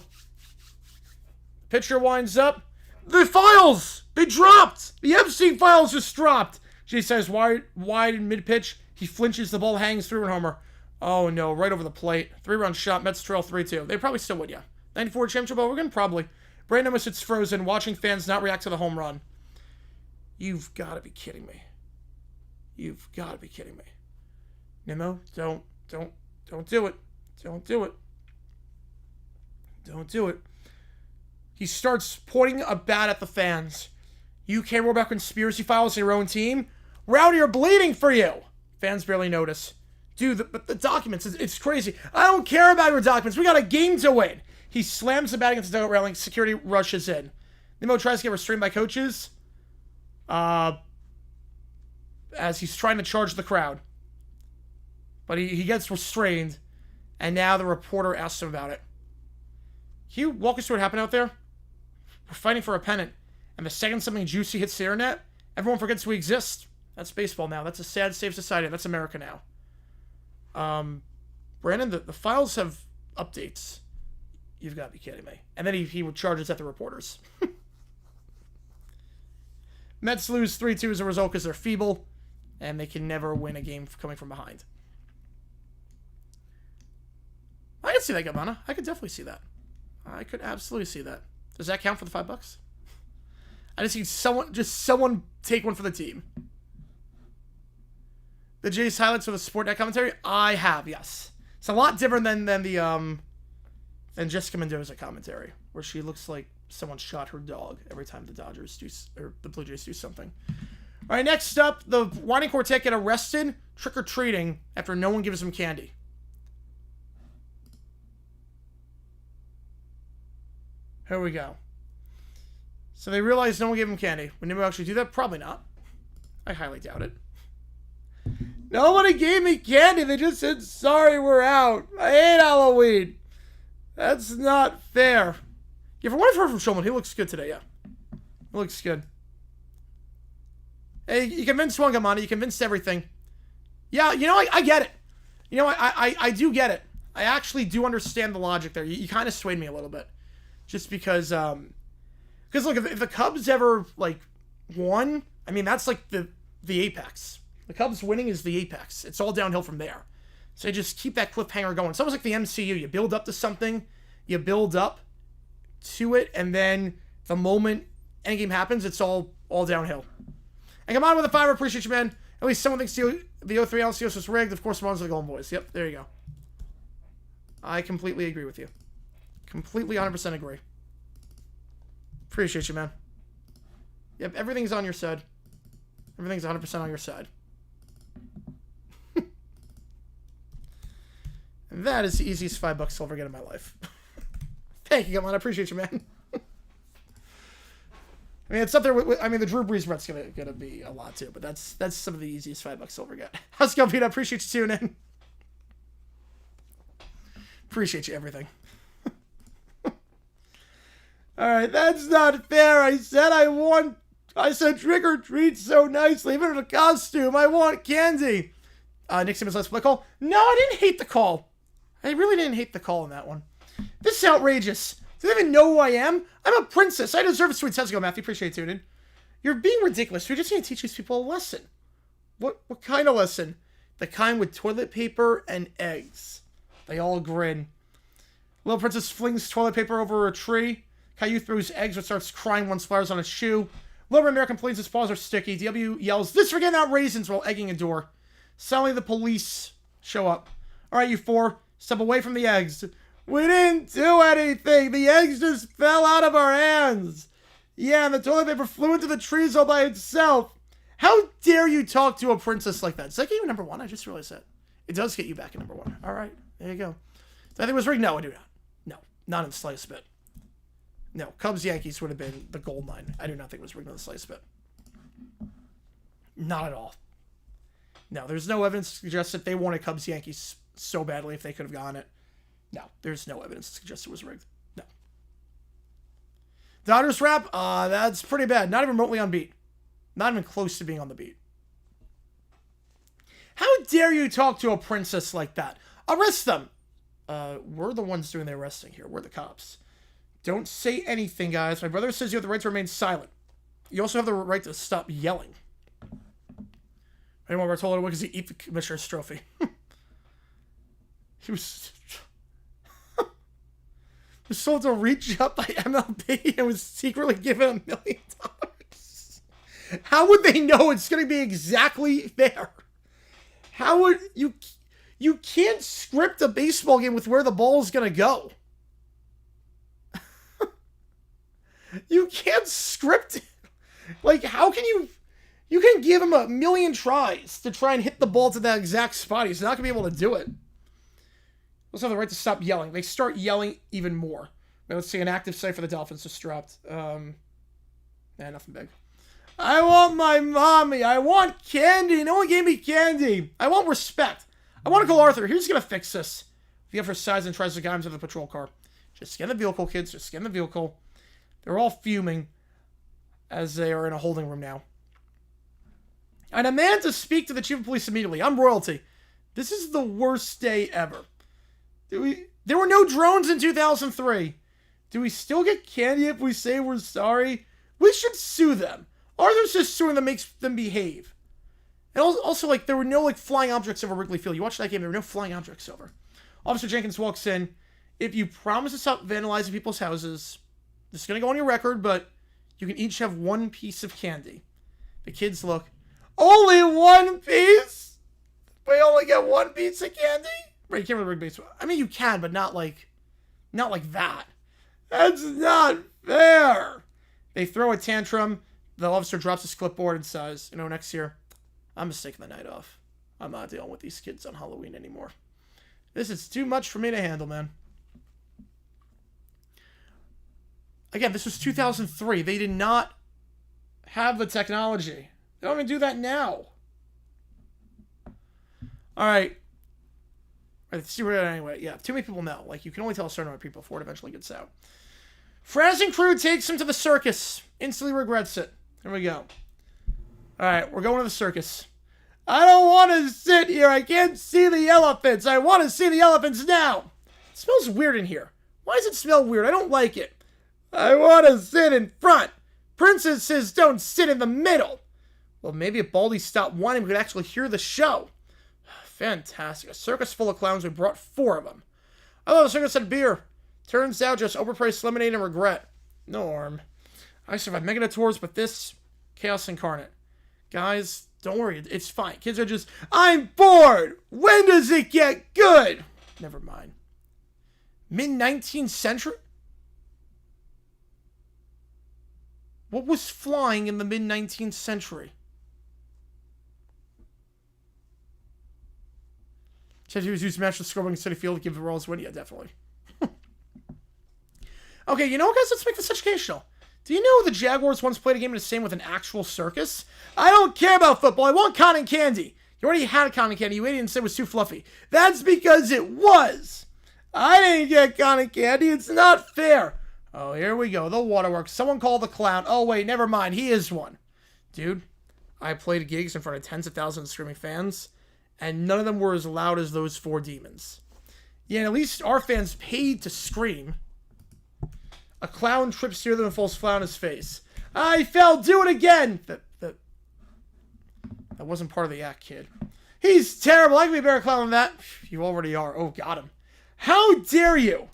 Pitcher winds up. The files! They dropped! The Epstein files just dropped. Jay says wide in mid-pitch. He flinches. The ball hangs through and homer. Oh, no. Right over the plate. 3-run shot. Mets trail 3-2. They probably still would, yeah. 94 championship ball. We're going to probably. Brandon sits frozen, watching fans not react to the home run. You've got to be kidding me. You've got to be kidding me. Nimmo, don't do it. Don't do it. Don't do it. He starts pointing a bat at the fans. You care more about conspiracy files in your own team? We're out here bleeding for you. Fans barely notice. Dude, the documents, it's crazy. I don't care about your documents. We got a game to win. He slams the bat against the dugout railing. Security rushes in. Nimmo tries to get restrained by coaches. As he's trying to charge the crowd. But he gets restrained. And now the reporter asks him about it. Can you walk us through what happened out there? We're fighting for a pennant. And the second something juicy hits the internet, everyone forgets we exist. That's baseball now. That's a sad, safe society. That's America now. Brandon, the files have updates. You've got to be kidding me. And then he would charge us at the reporters. Mets lose 3-2 as a result because they're feeble, and they can never win a game coming from behind. I can see that, Gabbana. I could definitely see that. I could absolutely see that. Does that count for the $5? I just need someone take one for the team. The Jays highlights for the Sportnet commentary? I have, yes. It's a lot different than Jessica Mendoza commentary, where she looks like someone shot her dog every time the the Blue Jays do something. All right, next up, the Whining Quartet get arrested trick-or-treating after no one gives them candy. Here we go. So they realized no one gave them candy. Would anyone actually do that? Probably not. I highly doubt it. Nobody gave me candy. They just said, sorry, we're out. I hate Halloween. That's not fair. Yeah, from what I've heard from Shulman, he looks good today, yeah. He looks good. Hey, you convinced one, Gamani. You convinced everything. Yeah, you know, I get it. You know, I do get it. I actually do understand the logic there. You kind of swayed me a little bit. Just because look, if the Cubs ever, like, won, I mean, that's, like, the apex. The Cubs winning is the apex. It's all downhill from there. So you just keep that cliffhanger going. It's almost like the MCU. You build up to something, you build up to it, and then the moment any game happens, it's all downhill. And come on with a 5. Appreciate you, man. At least someone thinks the 03 LCS was rigged. Of course, one's the Golden Boys. Yep, there you go. I completely agree with you. Completely 100% agree. Appreciate you, man. Yep, everything's on your side. Everything's 100% on your side. And that is the easiest $5 I'll ever get in my life. Thank you, Gumman. I appreciate you, man. I mean, it's up there with I mean, the Drew Brees bet's gonna be a lot too, but that's some of the easiest $5 I'll ever get. How's it going, Pete? I appreciate you tuning in. Appreciate you, everything. Alright, that's not fair. I said trick or treat so nicely, even in a costume. I want candy. Nick Simmons, let's play call. No, I didn't hate the call. I really didn't hate the call on that one. This is outrageous. Do they even know who I am? I'm a princess. I deserve a sweet sense. Go, Matthew. Appreciate you tuning in. You're being ridiculous. We just need to teach these people a lesson. What kind of lesson? The kind with toilet paper and eggs. They all grin. Little princess flings toilet paper over a tree. Caillou throws eggs but starts crying once flowers on his shoe. Little American complains his paws are sticky. DW yells, disregard out raisins while egging a door. Suddenly the police show up. Alright, you 4. Step away from the eggs. We didn't do anything. The eggs just fell out of our hands. Yeah, and the toilet paper flew into the trees all by itself. How dare you talk to a princess like that? Does that get you number 1? I just realized that. It does get you back at number 1. Alright, there you go. Did I think it was rigged? No, I do not. No, not in the slightest bit. No, Cubs-Yankees would have been the gold line. I do not think it was rigged in the slightest bit. Not at all. No, there's no evidence to suggest that they wanted Cubs-Yankees so badly if they could have gotten it. No, there's no evidence to suggest it was rigged. No. Dodgers rap? That's pretty bad. Not even remotely on beat. Not even close to being on the beat. How dare you talk to a princess like that? Arrest them! We're the ones doing the arresting here. We're the cops. Don't say anything, guys. My brother says you have the right to remain silent. You also have the right to stop yelling. Anyone ever told her what because he eat the commissioner's trophy? He was sold to reach up by MLB and was secretly given $1 million. How would they know it's going to be exactly there? How would you can't script a baseball game with where the ball is going to go. You can't script it. Like, how can you can give him 1 million tries to try and hit the ball to that exact spot. He's not going to be able to do it. Also have the right to stop yelling. They start yelling even more. Let's see, an active site for the Dolphins just dropped. Nothing big. I want my mommy. I want candy. No one gave me candy. I want respect. I want to call Arthur. He's going to fix this. If he emphasizes and tries to guide him to the patrol car. Just get in the vehicle, kids. Just get in the vehicle. They're all fuming as they are in a holding room now. I demand to speak to the chief of police immediately. I'm royalty. This is the worst day ever. There were no drones in 2003. Do we still get candy if we say we're sorry? We should sue them. Arthur's just suing them makes them behave. And also, like, there were no, like, flying objects over Wrigley Field. You watched that game, there were no flying objects over. Officer Jenkins walks in. If you promise to stop vandalizing people's houses, this is going to go on your record, but you can each have one piece of candy. The kids look. Only one piece? We only get one piece of candy? Right, you can't really rig baseball. I mean, you can, but not like that. That's not fair. They throw a tantrum. The officer drops his clipboard and says, you know, next year, I'm just taking the night off. I'm not dealing with these kids on Halloween anymore. This is too much for me to handle, man. Again, this was 2003. They did not have the technology. They don't even do that now. All right. Let's see where anyway. Yeah, too many people know. Like, you can only tell a certain amount of people before it eventually gets out. Fraz and crew takes him to the circus. Instantly regrets it. Here we go. Alright, we're going to the circus. I don't want to sit here. I can't see the elephants. I want to see the elephants now. It smells weird in here. Why does it smell weird? I don't like it. I want to sit in front. Princesses don't sit in the middle. Well, maybe if Baldy stopped whining, we could actually hear the show. Fantastic. A circus full of clowns. We brought 4 of them. I thought the circus had beer. Turns out just overpriced lemonade and regret. No harm. I survived Megatours, but this, chaos incarnate. Guys, don't worry. It's fine. Kids are just, I'm bored. When does it get good? Never mind. Mid-19th century? What was flying in the mid-19th century? Said he was used to match the score in City Field to give the Royals win. Yeah, definitely. Okay, you know what, guys? Let's make this educational. Do you know the Jaguars once played a game in the same with an actual circus? I don't care about football. I want cotton candy. You already had cotton candy. You ate it and said it was too fluffy. That's because it was. I didn't get cotton candy. It's not fair. Oh, here we go. The waterworks. Someone called the clown. Oh, wait, never mind. He is one. Dude, I played gigs in front of tens of thousands of screaming fans, and none of them were as loud as those 4 demons. Yeah, at least our fans paid to scream. A clown trips near them and falls flat on his face. I fell. Do it again. That wasn't part of the act, kid. He's terrible. I can be a better clown than that. You already are. Oh, got him. How dare you?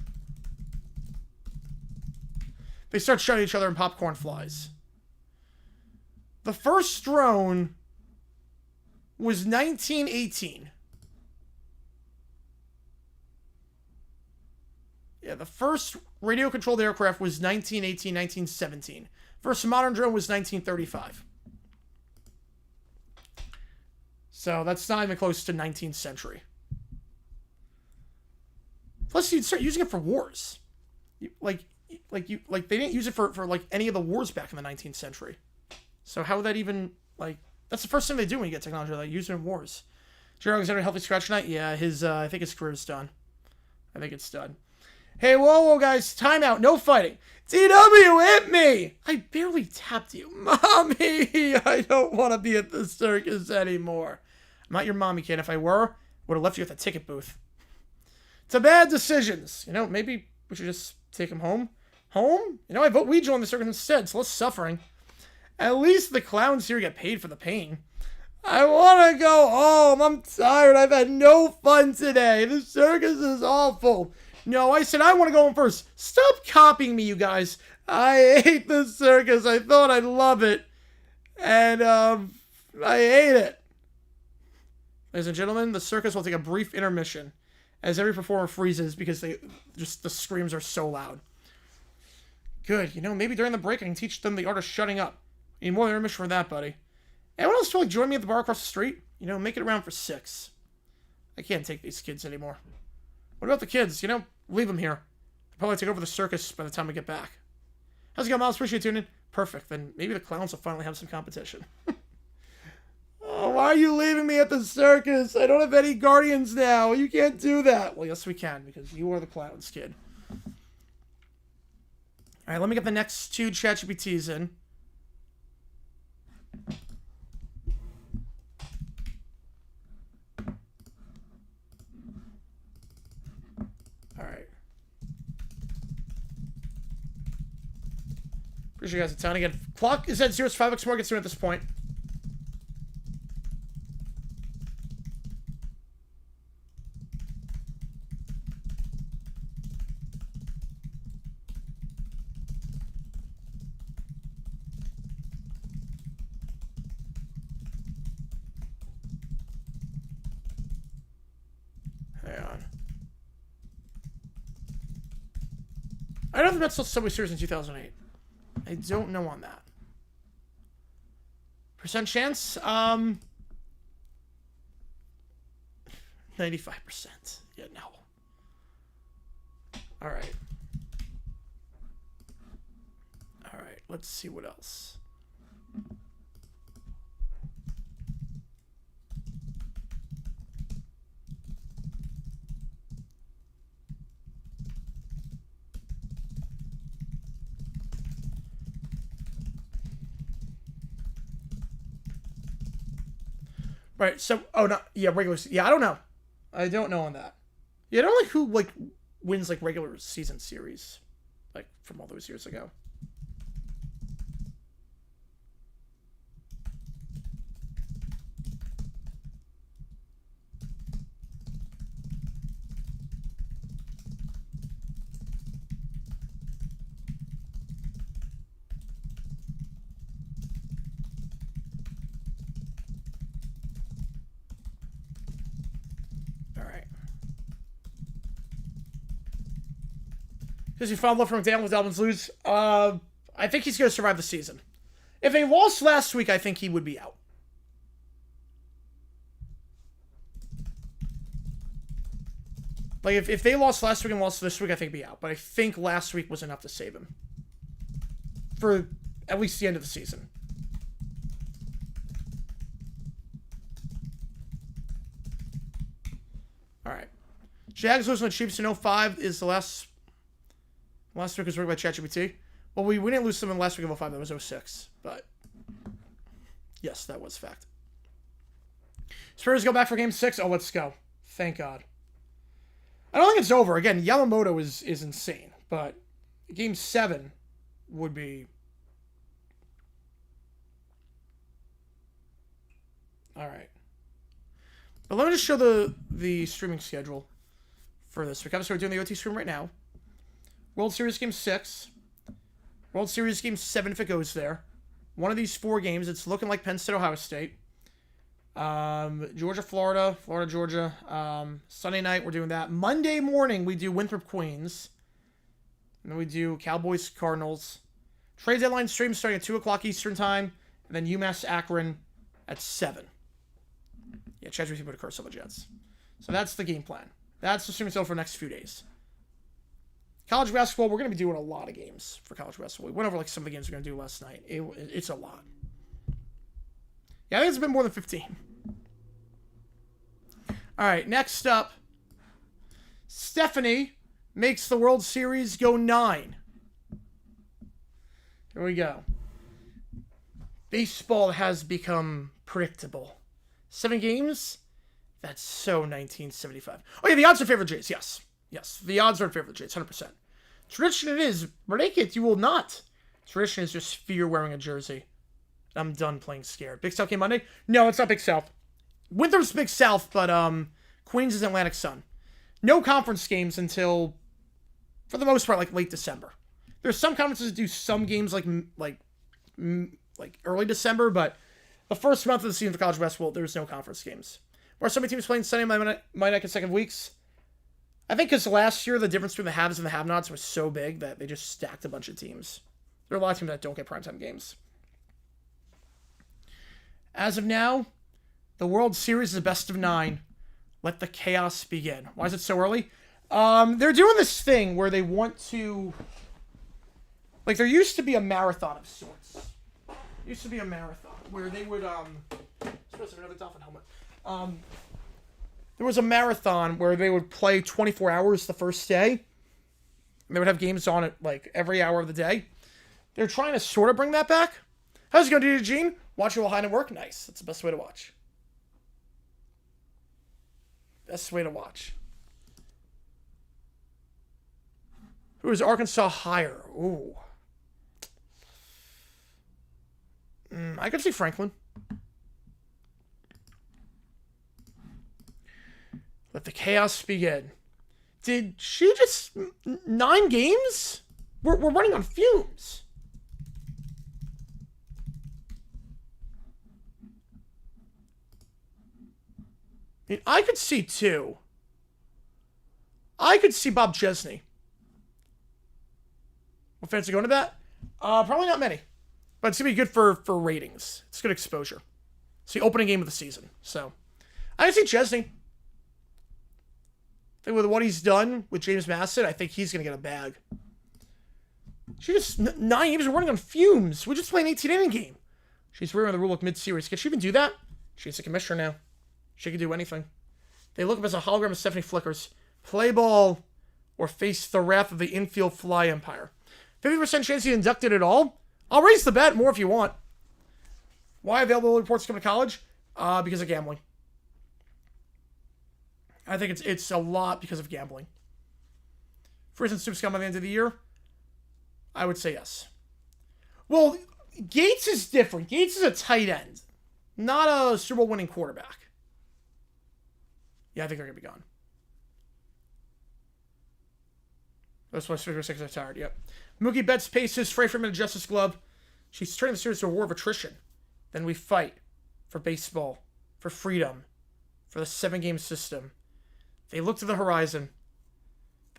They start shooting at each other and popcorn flies. The first drone was 1918. Yeah, the first radio-controlled aircraft was 1918, 1917. First modern drone was 1935. So that's not even close to 19th century. Plus, you'd start using it for wars. They didn't use it for like any of the wars back in the 19th century. So how would that even, like, that's the first thing they do when you get technology, like, use it in wars. Jerry Alexander, healthy scratch tonight? Yeah, I think his career's done. I think it's done. Hey, whoa, guys, time out, no fighting. TW, hit me! I barely tapped you. Mommy, I don't want to be at the circus anymore. I'm not your mommy, kid. If I were, would have left you at the ticket booth. It's a bad decisions. You know, maybe we should just take him home. Home? You know, I vote we join the circus instead, so less suffering. At least the clowns here get paid for the pain. I want to go home. I'm tired. I've had no fun today. The circus is awful. No, I said I want to go home first. Stop copying me, you guys. I hate the circus. I thought I'd love it. And, I hate it. Ladies and gentlemen, the circus will take a brief intermission as every performer freezes because the screams are so loud. Good. You know, maybe during the break I can teach them the art of shutting up. You need more than intermission for that, buddy. Anyone else feel like join me at the bar across the street? You know, make it around for 6. I can't take these kids anymore. What about the kids? You know, leave them here. They'll probably take over the circus by the time we get back. How's it going, Miles? Appreciate you tuning in. Perfect. Then maybe the clowns will finally have some competition. Oh, why are you leaving me at the circus? I don't have any guardians now. You can't do that. Well, yes, we can, because you are the clowns, kid. All right, let me get the next 2 ChatGPTs in. All right. Appreciate you guys a ton. Again, clock is at 0 to 5 more. Gets soon at this point. Hang on. I don't know if the Mets still Subway Series in 2008. I don't know on that. Percent chance? 95%. Yeah, no. Alright. Alright, let's see what else. Right, so, oh, no, yeah, regular, yeah, I don't know. I don't know on that. Yeah, I don't like who, like, wins, like, regular season series, like, from all those years ago. Does he follow up from McDaniel with Dolphins lose? I think he's going to survive the season. If they lost last week, I think he would be out. Like, if they lost last week and lost this week, I think he'd be out. But I think last week was enough to save him. For at least the end of the season. Alright. Jags losing the Chiefs in 05 is the last week was worked by ChatGPT. Well, we didn't lose someone last week of 05. That was 06. But, yes, that was fact. Spurs go back for Game 6. Oh, let's go. Thank God. I don't think it's over. Again, Yamamoto is insane. But Game 7 would be... Alright. But let me just show the streaming schedule for this week. Obviously, we're doing the OT stream right now. World Series Game 6. World Series Game 7 if it goes there. One of these 4 games. It's looking like Penn State, Ohio State. Georgia, Florida. Florida, Georgia. Sunday night, we're doing that. Monday morning, we do Winthrop, Queens. And then we do Cowboys, Cardinals. Trade deadline stream starting at 2 o'clock Eastern Time. And then UMass, Akron at 7. Yeah, ChatGPT put a curse on the Jets. So that's the game plan. That's the streaming schedule for the next few days. College basketball, we're going to be doing a lot of games for college basketball. We went over like some of the games we are going to do last night. It's a lot. Yeah, I think it's been more than 15. All right, next up. Stephanie makes the World Series go 9. Here we go. Baseball has become predictable. 7 games? That's so 1975. Oh, yeah, the odds are in favor of the Jays, yes. Yes, the odds are in favor of the Jays, 100%. Tradition it is. Break it, you will not. Tradition is just fear wearing a jersey. I'm done playing scared. Big South game Monday? No, it's not Big South. Winthrop's Big South, but Queens is Atlantic Sun. No conference games until, for the most part, like late December. There's some conferences that do some games like early December, but the first month of the season for college basketball, there's no conference games. Where some teams playing Sunday, Monday consecutive weeks. I think because last year the difference between the haves and the have-nots was so big that they just stacked a bunch of teams. There are a lot of teams that don't get primetime games. As of now, the World Series is a best of 9. Let the chaos begin. Why is it so early? They're doing this thing where they want to... Like, there used to be a marathon of sorts. There used to be a marathon where they would... Supposed to have another dolphin helmet. There was a marathon where they would play 24 hours the first day. And they would have games on it like every hour of the day. They're trying to sort of bring that back. How's it going, Eugene? Watch it while hiding at work? Nice. That's the best way to watch. Best way to watch. Who is Arkansas higher? Ooh. I could see Franklin. Let the chaos begin. Did she just... 9 games? We're running on fumes. I mean, I could see 2. I could see Bob Chesney. What fans are going to that? Probably not many. But it's going to be good for ratings. It's good exposure. It's the opening game of the season. So, I can see Chesney. I think with what he's done with James Madison, I think he's going to get a bag. She just... 9 games are running on fumes. We just played an 18-inning game. She's rearing the rule book mid-series. Can she even do that? She's a commissioner now. She can do anything. They look up as a hologram of Stephanie Flickers. Play ball or face the wrath of the infield fly empire. 50% chance he's inducted at all? I'll raise the bet more if you want. Why available reports come to college? Because of gambling. I think it's a lot because of gambling. For instance, Super Scum by the end of the year? I would say yes. Well, Gates is different. Gates is a tight end, not a Super Bowl winning quarterback. Yeah, I think they're going to be gone. That's why Figure 6 are tired, yep. Mookie Betts paces Frey Freeman and Justice Glove. She's turning the series to a war of attrition. Then we fight for baseball, for freedom, for the 7-game system. They look to the horizon.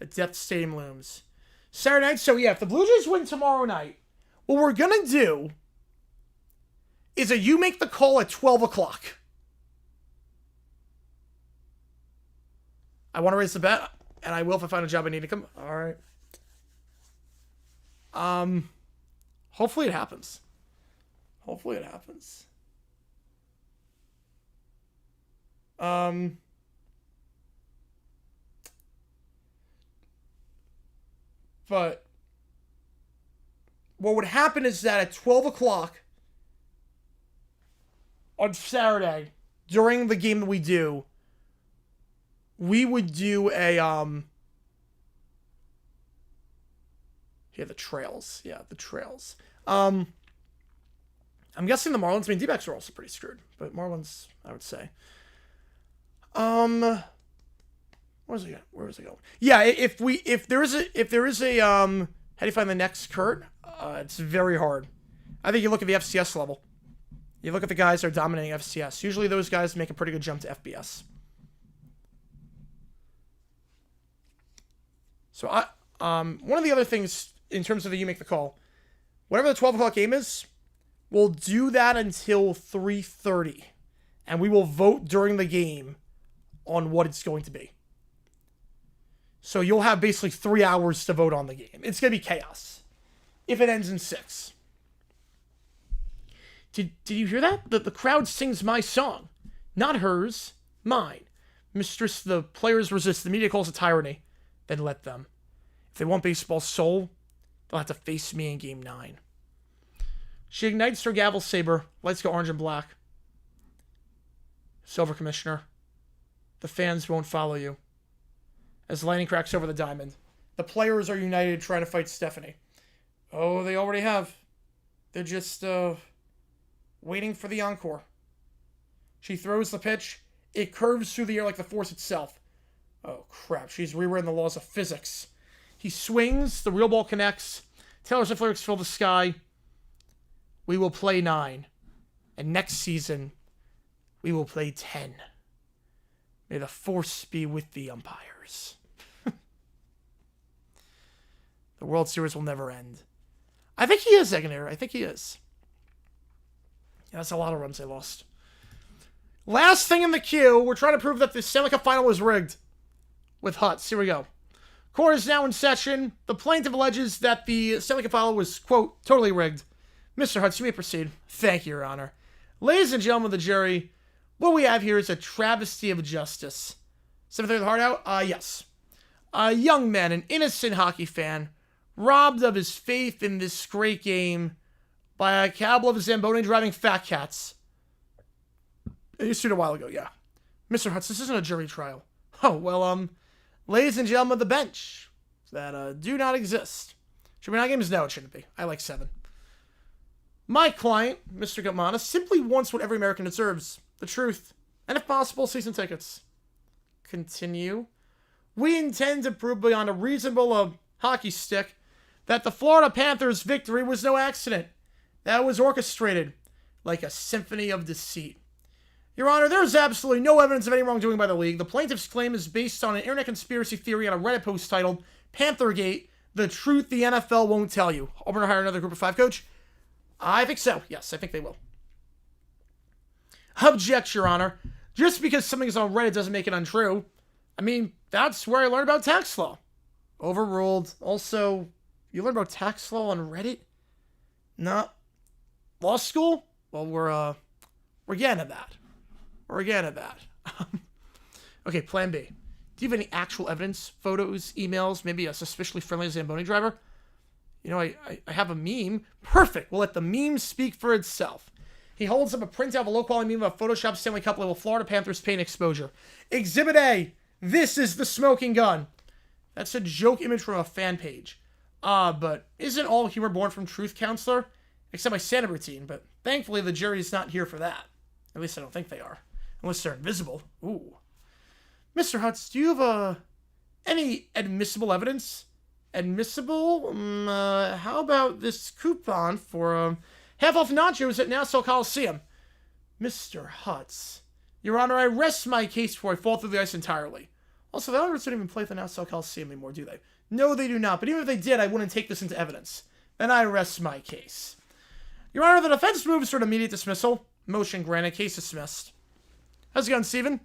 The depth stadium looms. Saturday night, so yeah, if the Blue Jays win tomorrow night, what we're going to do is a you make the call at 12 o'clock. I want to raise the bet, and I will if I find a job I need to come. All right. Hopefully it happens. Hopefully it happens. But what would happen is that at 12 o'clock on Saturday, during the game that we do, we would do a, yeah, the trails. Yeah, the trails. I'm guessing the Marlins, I mean, D-backs are also pretty screwed, but Marlins, I would say. Where was it going? Yeah, if there is a, how do you find the next Kurt? It's very hard. I think you look at the FCS level. You look at the guys that are dominating FCS. Usually those guys make a pretty good jump to FBS. So one of the other things in terms of the you make the call, whatever the 12 o'clock game is, we'll do that until 3:30, and we will vote during the game on what it's going to be. So you'll have basically 3 hours to vote on the game. It's going to be chaos if it ends in 6. Did you hear that? The crowd sings my song. Not hers, mine. Mistress, the players resist. The media calls it tyranny. Then let them. If they want baseball's soul, they'll have to face me in Game 9. She ignites her gavel saber. Lights go orange and black. Silver Commissioner. The fans won't follow you. As lightning cracks over the diamond. The players are united trying to fight Stephanie. Oh, they already have. They're just, waiting for the encore. She throws the pitch. It curves through the air like the force itself. Oh, crap. She's rewritten the laws of physics. He swings. The real ball connects. Taylor Swift lyrics fill the sky. We will play 9. And next season, we will play 10. May the force be with the umpires. The World Series will never end. I think he is, Eggenair. I think he is. Yeah, that's a lot of runs they lost. Last thing in the queue, we're trying to prove that the Stanley Cup final was rigged. With Hutz. Here we go. Court is now in session. The plaintiff alleges that the Stanley Cup final was, quote, totally rigged. Mr. Hutz, you may proceed. Thank you, Your Honor. Ladies and gentlemen of the jury, what we have here is a travesty of justice. 7:30 the heart out? Yes. A young man, an innocent hockey fan, robbed of his faith in this great game by a cabal of Zamboni-driving fat cats. You seen a while ago, yeah. Mr. Hutz, this isn't a jury trial. Oh, well, ladies and gentlemen of the bench that do not exist. Should be 9 games? No, it shouldn't be. I like 7. My client, Mr. Gutmanis, simply wants what every American deserves. The truth. And if possible, season tickets. Continue. We intend to prove beyond a reasonable hockey stick that the Florida Panthers' victory was no accident. That was orchestrated like a symphony of deceit. Your Honor, there is absolutely no evidence of any wrongdoing by the league. The plaintiff's claim is based on an internet conspiracy theory on a Reddit post titled Panthergate, the truth the NFL won't tell you. Auburn to hire another group of 5 coach? I think so. Yes, I think they will. Object, Your Honor. Just because something is on Reddit doesn't make it untrue. I mean, that's where I learned about tax law. Overruled. Also, you learned about tax law on Reddit? Not law school? Well, we're getting at that. We're getting at that. Okay, plan B. Do you have any actual evidence, photos, emails, maybe a suspiciously friendly Zamboni driver? You know, I have a meme. Perfect. We'll let the meme speak for itself. He holds up a printout of a low-quality meme of a Photoshop Stanley Cup label Florida Panthers paint exposure. Exhibit A. This is the smoking gun. That's a joke image from a fan page. But isn't all humor born from truth, counselor? Except my Santa routine, but thankfully the jury's not here for that. At least I don't think they are. Unless they're invisible. Ooh. Mr. Hutz, do you have, any admissible evidence? Admissible? How about this coupon for, half-off nachos at Nassau Coliseum? Mr. Hutz. Your Honor, I rest my case before I fall through the ice entirely. Also, the Oilers don't even play at the Nassau Coliseum anymore, do they? No, they do not. But even if they did, I wouldn't take this into evidence. Then I rest my case. Your Honor, the defense moves for an immediate dismissal. Motion granted. Case dismissed. How's it going, Steven?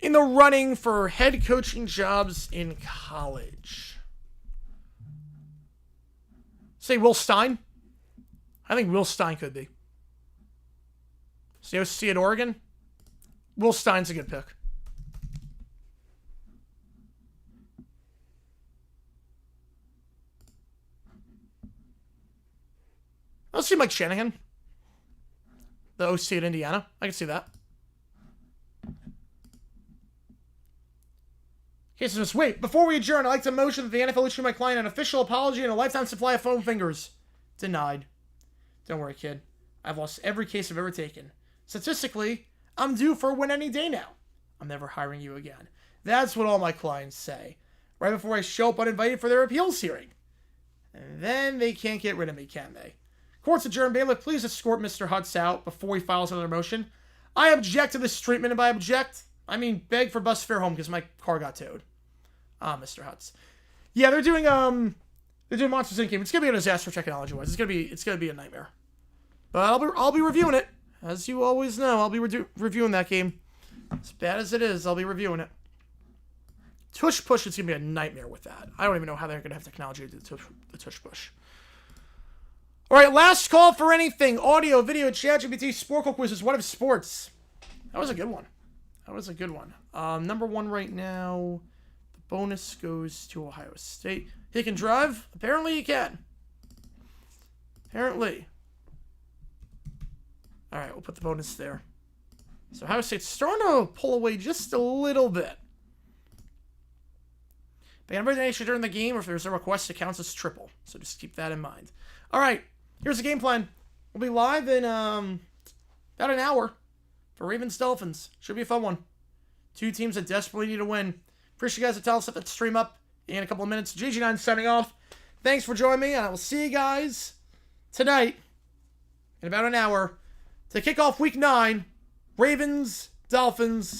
In the running for head coaching jobs in college. Say Will Stein? I think Will Stein could be. COC at Oregon? Will Stein's a good pick. Let's see Mike Shanahan. The OC at Indiana. I can see that. Okay, so just wait. Before we adjourn, I'd like to motion that the NFL issue my client an official apology and a lifetime supply of foam fingers. Denied. Don't worry, kid. I've lost every case I've ever taken. Statistically, I'm due for a win any day now. I'm never hiring you again. That's what all my clients say. Right before I show up uninvited for their appeals hearing. And then they can't get rid of me, can they? Court's adjourned. Bailiff, please escort Mr. Hutz out before he files another motion. I object to this treatment, and by object, I mean beg for bus fare home because my car got towed. Mr. Hutz. Yeah, they're doing Monsters Inc. It's gonna be a disaster technology-wise. It's gonna be a nightmare. But I'll be reviewing it, as you always know. I'll be reviewing that game. As bad as it is, I'll be reviewing it. Tush Push is gonna be a nightmare with that. I don't even know how they're gonna have technology to do the Tush Push. All right, last call for anything. Audio, video, ChatGPT, Sporkle quizzes. What if sports? That was a good one. Number 1 right now. The bonus goes to Ohio State. He can drive? Apparently he can. Apparently. All right, we'll put the bonus there. So Ohio State's starting to pull away just a little bit. But everything they should during the game, or if there's a request, it counts as triple. So just keep that in mind. All right. Here's the game plan. We'll be live in about an hour for Ravens-Dolphins. Should be a fun one. 2 teams that desperately need a win. Appreciate you guys to tell us that stream up in a couple of minutes. JG9 signing off. Thanks for joining me, and I will see you guys tonight in about an hour to kick off Week 9. Ravens-Dolphins.